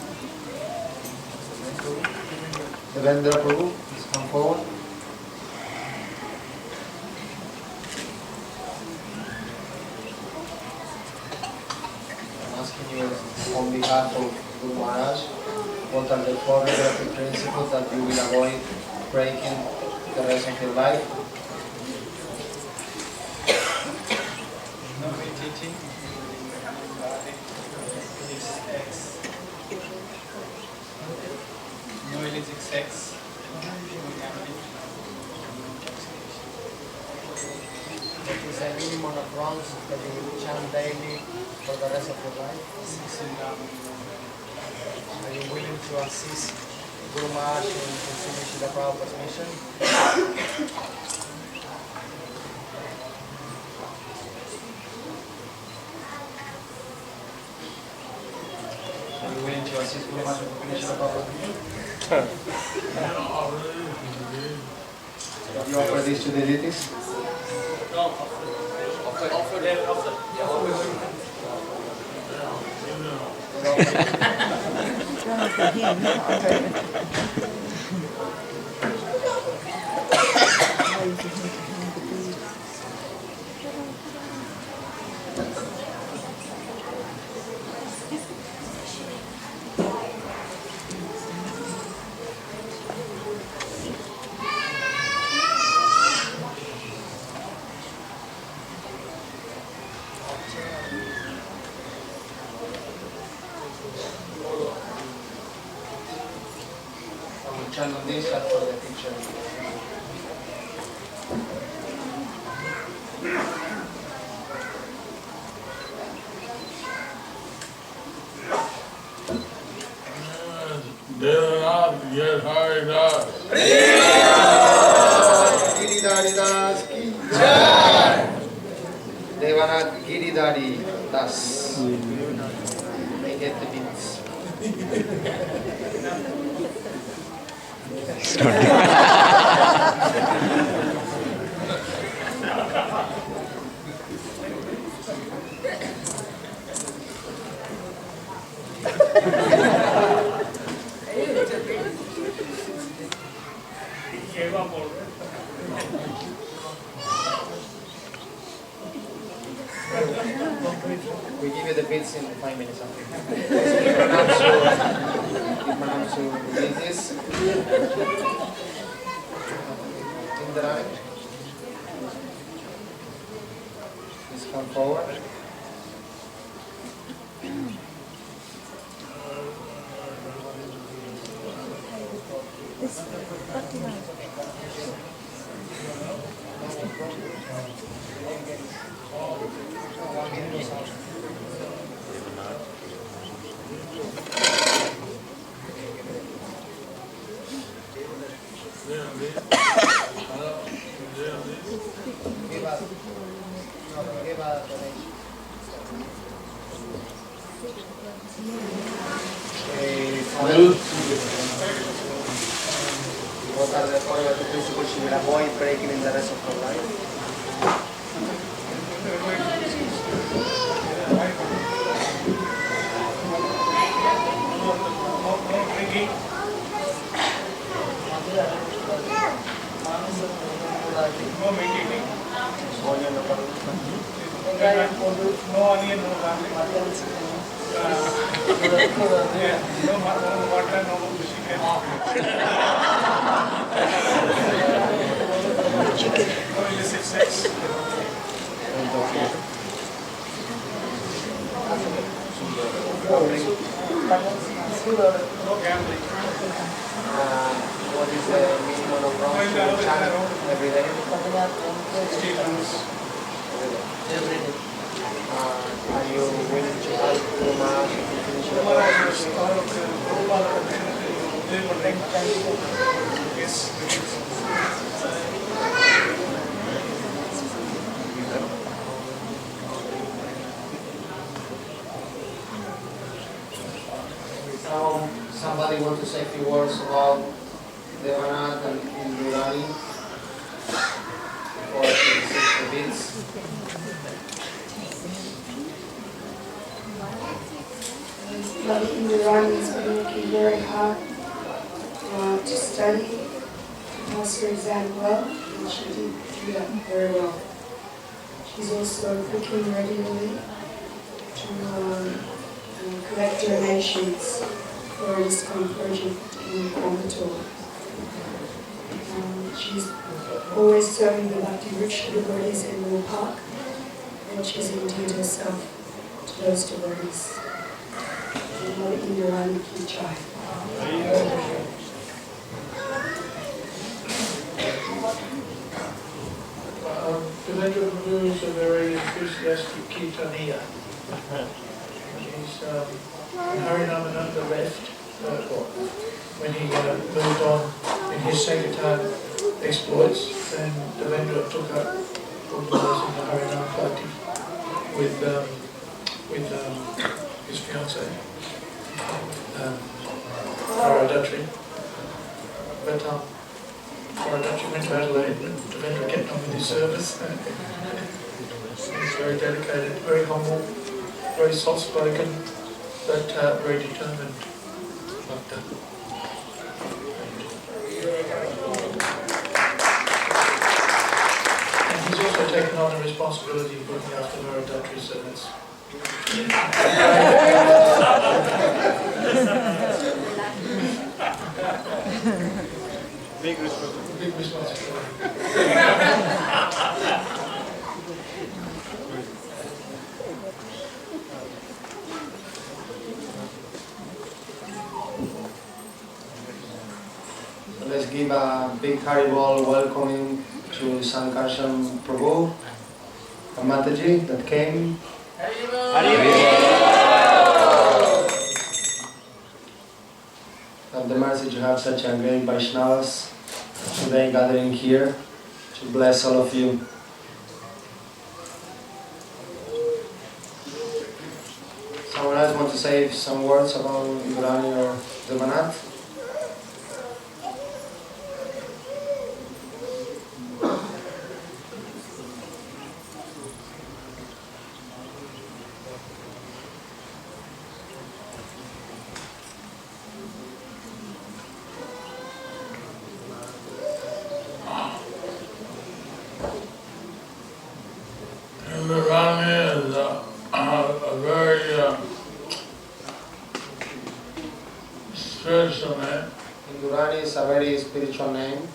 Devendra Prabhu, please come forward. I'm asking you on behalf of Guru Maharaj, what are the four regulative principles that you will avoid breaking the rest of your life? No meditating, no illicit sex, no gambling, no intoxication. What is the minimum of rounds that you will chant daily for the rest of your life? Are you willing to assist Guru Maharaj in fulfilling Srila Prabhupada's mission? Are you willing to assist Guru Maharaj in fulfilling Srila Prabhupada's mission? You offer this to the deities? Chant on this and for the teacher. Devanath, get Hare Das. Giridhari Das ki jai. Devanath Giridhari Das. May get the beats. We give you the beats in 5 minutes. Give pranam to deities. Indrani, please come forward. Give a donation. What are the four principles you will avoid breaking in the rest of your life? No drinking. No maintaining. No onion, no garlic. No water, no chicken. No illicit sex. No gambling. What is the minimum of rounds you will chant every day? 60 rounds. Every day. Are you willing to help Guru Maharaj to finish your vows? Yes. Now, somebody want to say a few words about Devanath and Indurani before he receives the beads? Mother Indurani has been working very hard to study, to pass her exam well, and she did do that very well. She's also cooking regularly to collect donations for an ISKCON project in Coimbatore. She's always serving the Bhakti-rich devotees in Moore Park, and she's endeared herself to those devotees. Mother Indurani ki jai. Devendra Prabhu is a very enthusiastic Kirtaniya. He's Harinamananda left when he moved on in his Sankirtan exploits, then Devendra took up organizing the Harinam Party with his fiancée, Varadatri. But Varadatri went to Adelaide, and Devendra kept on with his service. He's very dedicated, very humble, very soft-spoken, but very determined. And he's also taken on the responsibility of looking after Varadatri, so that's big responsibility. Let's give a big Haribol welcoming to Sankarshan Prabhu and Mataji that came. Have the mercy to have such a great Vaishnavas today gathering here to bless all of you. Someone else want to say some words about Indurani or Devanath? Indurani is a very spiritual name. Indurani is a very spiritual name.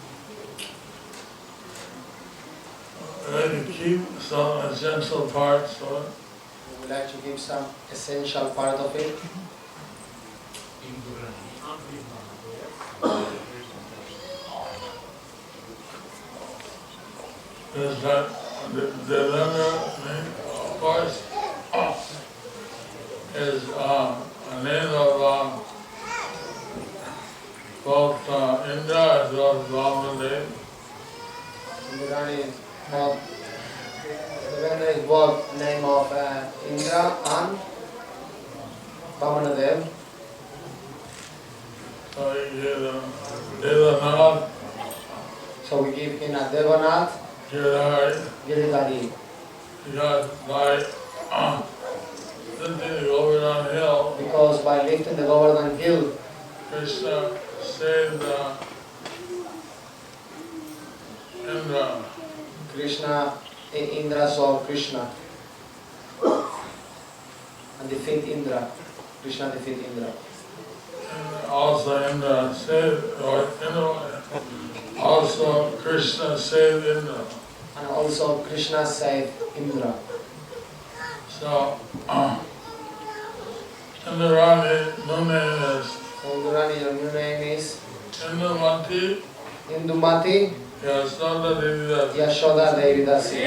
We like to keep some essential parts of it. We would like to give some essential part of it. Is that the limit, of course, is a name of both India as well as Brahman. Indurani is both, Devendra is both name of Indra and Vamanadev. So we give them Devanath, So we give him a Devanath Giridhari, Giridhari. because by lifting the Govardhan hill, Because by lifting the Govardhan hill, Krishna saved Indra. Krishna, Indra saw Krishna and defeat Indra. Krishna defeat Indra. And also Indra saved, also Krishna saved Indra. And also Krishna saved Indra. So, Indrani, new name is So Indurani, your new name is Indumati Indumati Yashoda Devidasi. Yashoda Devidasi.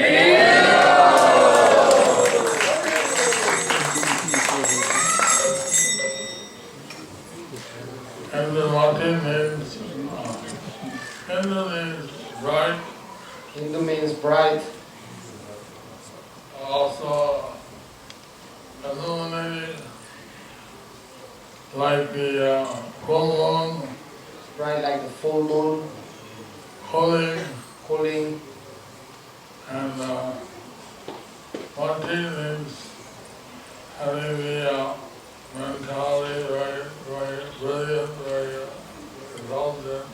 Indumati means, Hindu means bright, Hindu means bright. also illuminated, like the full moon, Bright like the full moon, holy, cooling. and Mati means having the mentality very brilliant, very indulgent.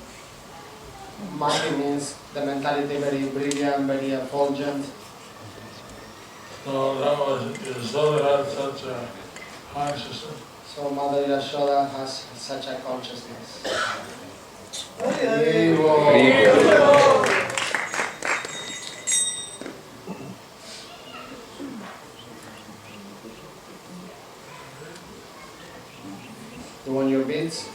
Mati means the mentality very brilliant, very effulgent. So that was Yashoda had such a consciousness. So Mother Yashoda has such a consciousness. You want your beads?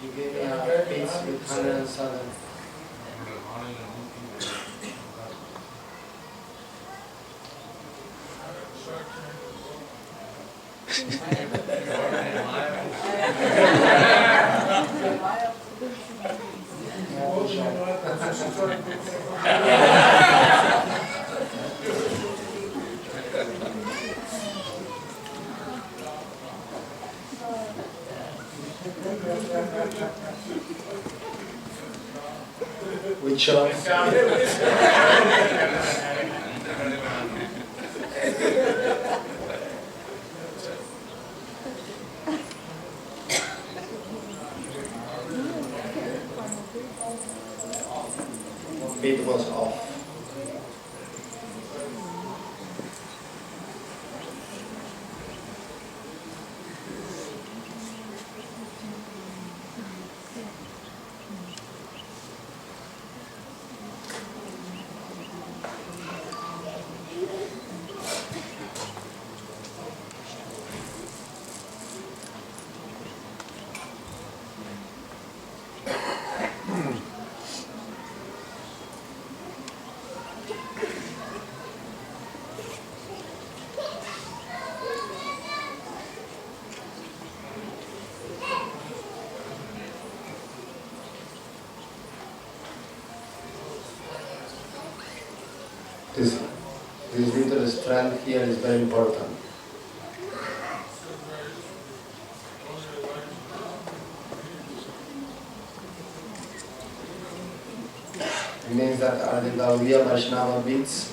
You gave me a beads with 107. Which shows? Beat was off. This little strand here is very important. It means that are the Gaudiya Vaishnava beads.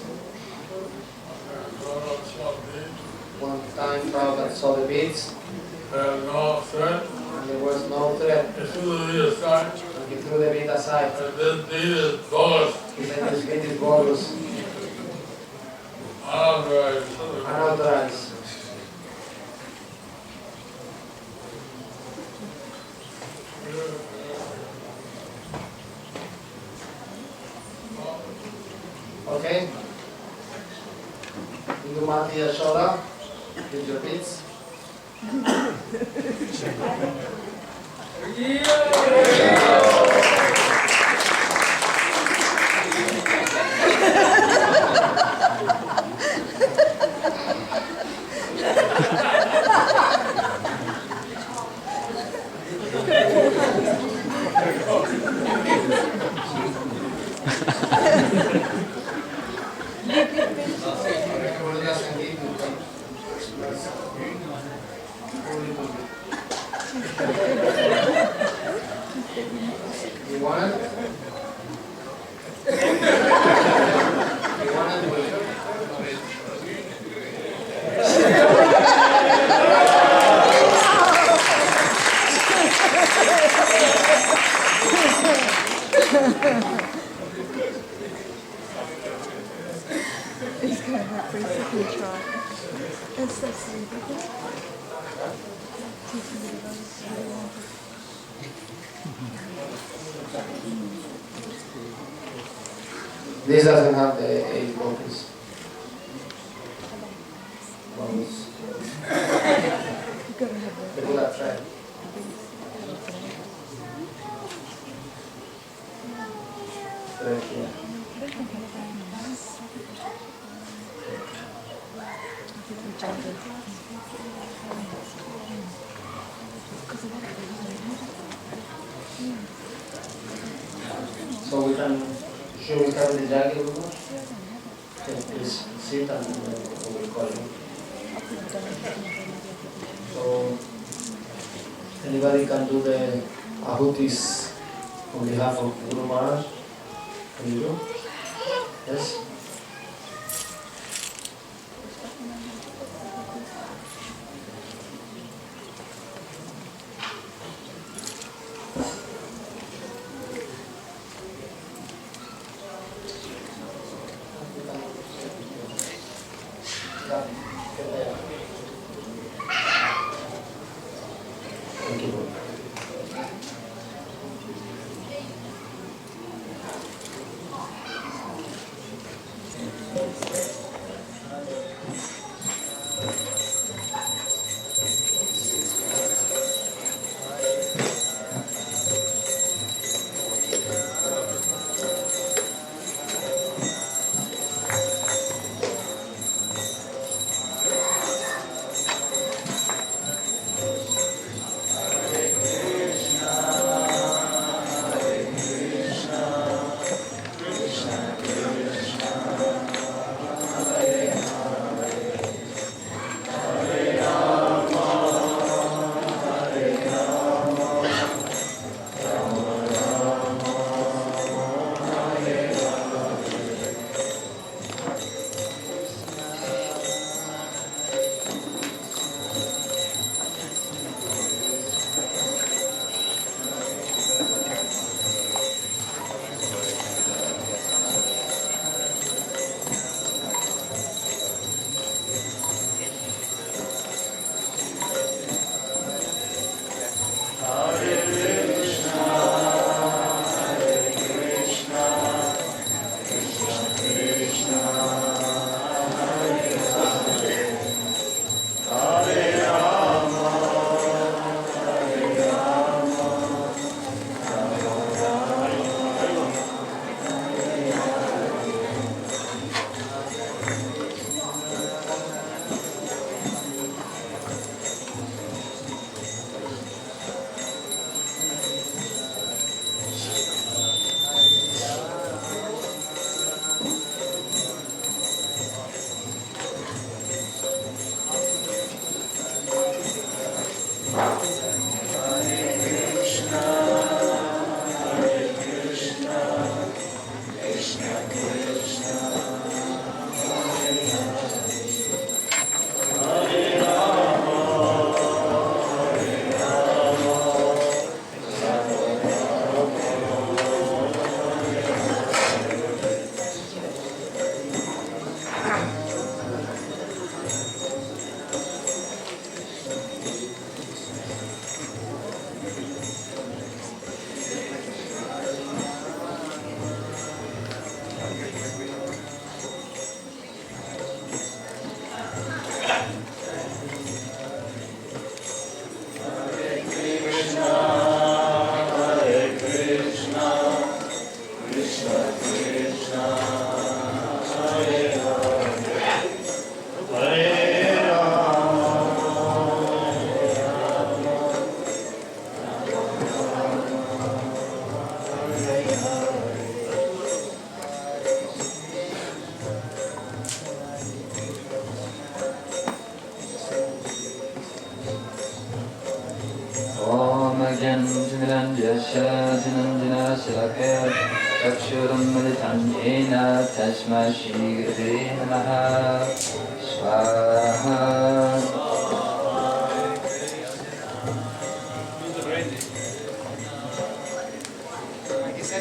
One time Prabhupada saw the beads No threat. and there was no threat. He threw the bead aside. And he threw the bead aside. And this bead is bogus. He said this bead is bogus, Unauthorized. unauthorized. Okay? Indumati Yashoda, with your beads. It's kind of basically try. It's so sweet. Teaching the devotees. This doesn't have the 8 vocals. Vamos. Pero la trae. So should we carry the jacket with us? Okay, please sit and we'll call you. So, anybody can do the ahutis on behalf of Guru Maharaj? Can you do? Yes? Thank you.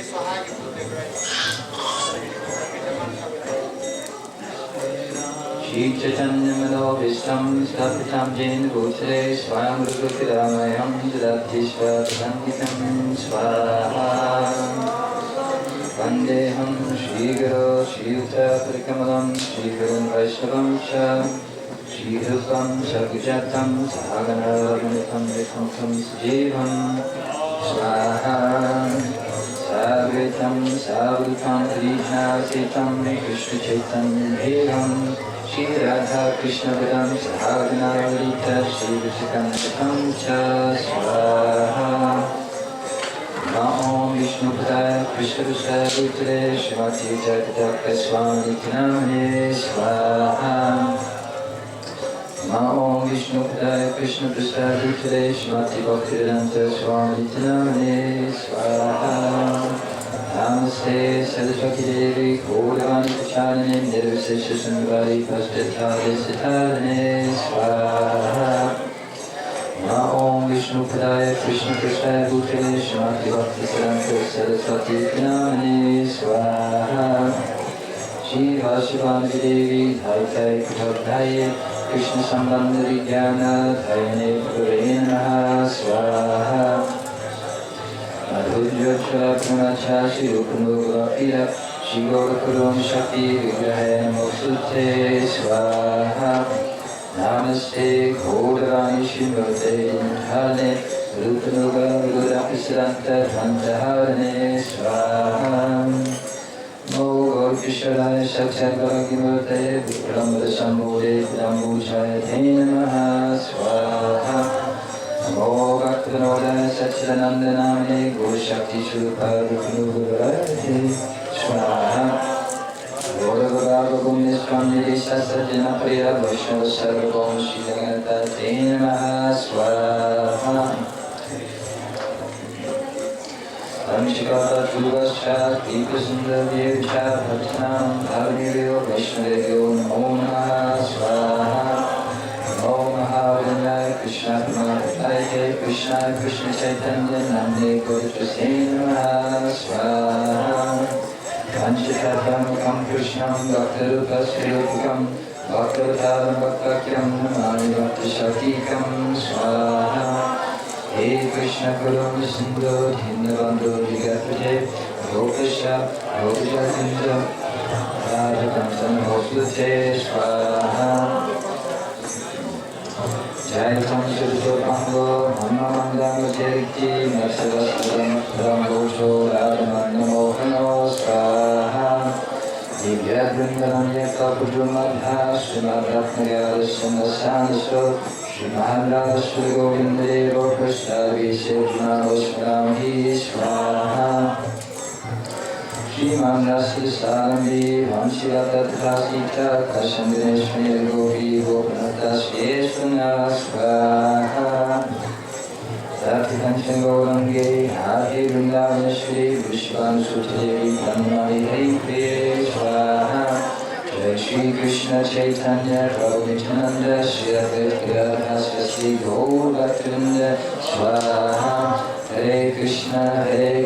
Shri Chaitanya Manobishtam Stapitam Jain Bhutale Swayam Rupakidamayam Jadati Svatangitam Swaha Vandeham Shri Guru Shri Yuta Parikamalam Shri Gurun Vaishnavam Cha Shri Rupam Sakujatam Sahagana Raghunitam Vikuntam Sajivam Swaha Sagritam Savritam Krishna Sitam Krishna Chaitanya Devam Shri Radha Krishna Padam Sahagana Lalita Shri Reciprocating Swaha Namo Vishnu Padaya Krishna Bhutale Srimati Jayapataka Swami Namane Swaha Namo Vishnu Padaya Krishna Bhutale Srimati Bhaktivedanta Swami Namane Swaha Namaste Saraswati Devi Gauravani Pracharine Nirvisesha Sundari Pastitale Sitarane Swaha Namo Vishnu Padaya Krishna Bhutale Srimati Bhaktivedanta Saraswati Namane Swaha Shiva Shivangi Devi Dhaitai Prathaye Krishna Sambandhari Jnana Dhayane Purena Namaha Swaha Madhurjyotshala Punacha Shri Rupanugapira Shri Gaurakuram Shakti Vigrahe Namosute Swaha Namaste Gauravani Shrimate Dhane Rupanuga Vigurapisaranta Dhantaharane Swaha Gaur Krishnaya Sakshat Bhagavate Vikramada Sambhode Prambuchayate Namaha Swaha Namo Bhaktivinoda Satchidanandanamane Guru Shakti Shurupa Rupanugurate Swaha Gaurava Gomnishwami Sasajana Priya Vaishnava Sarvabhaum Shilagata Te Namaha Swaha Amchikata Chuvascha Deepasundar Devcha Bhaktanam Dharmiyo Vaishnavyo Namo Namaha Swaha Namo Mahavijaya Krishna Prabhupada Krishna Krishna Chaitanya Namne Gaurapase Namaha Swaha Panchatattvam Krishnam Bhaktarupa Srirupakam Bhaktarataram Bhaktakyam Namani Bhakti Shaktikam Swaha He Krishna Karuna Sindhu Dhinavandhu Jigapate Gopasha Gopasha Sindhu Radhakantam Hosute Swaha Jayatam Sudhito Pango Namamandam Terikti Narsavastaram Rambocho Radhamanna Mohano Swaha Divya Vrindanam Yaka Pujumadha Srimad Ratnagara Sandasanaso Srimad Radha Sri Govinda Deva Krishna Visejna Osmanami Swaha Srimad Rasa Sarambi Vamshilata Trasita Kashandineshmir Gopi Gopinata Svieshvana Swaha Satikanchan Gaurange Hare Vrindavana Shri Vishwan Sutadevi Pranamari Hari Priye Swaha Jai Shri Krishna Chaitanya Prabhu Nityananda Shri Advaita Gadadhara Shri Gaur Bhaktivinoda Swaha Hare Krishna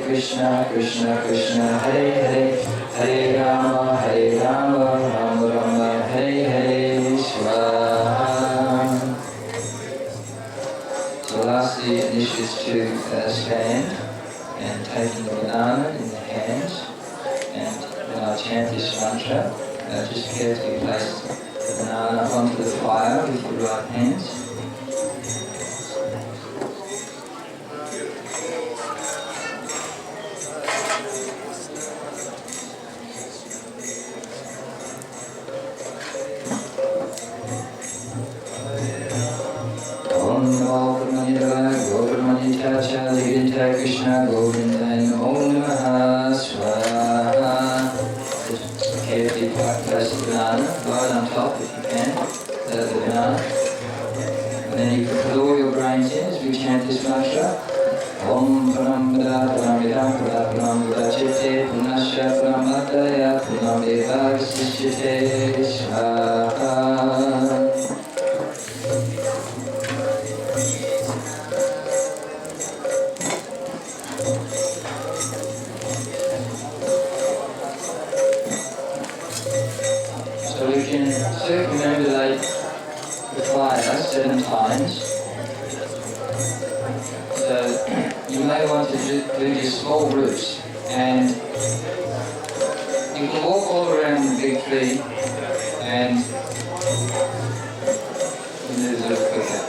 Krishna Krishna Hare Hare Hare Rama Rama Rama Hare Hare Swaha. So lastly, it is to stand and taking the banana in the hands, and when I chant this mantra, just carefully place the banana onto the fire with your right hands. Om Namo Chacha Hare Krishna Govinda Namo Namaha Swaha. Just carefully place the banana right on top if you can, the banana. And then you can put all your brains in as we chant this mantra. Om Pranamada Pranamidam Pranamada Chitte Punasya Pranamadaya Pranameva Vasishyate Swaha. circumambulate the fire 7 times. So you may want to do these small groups, and you can walk all around the big tree and do this a little quicker.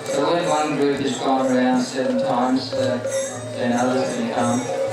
So when one group has gone around 7 times, then others can come.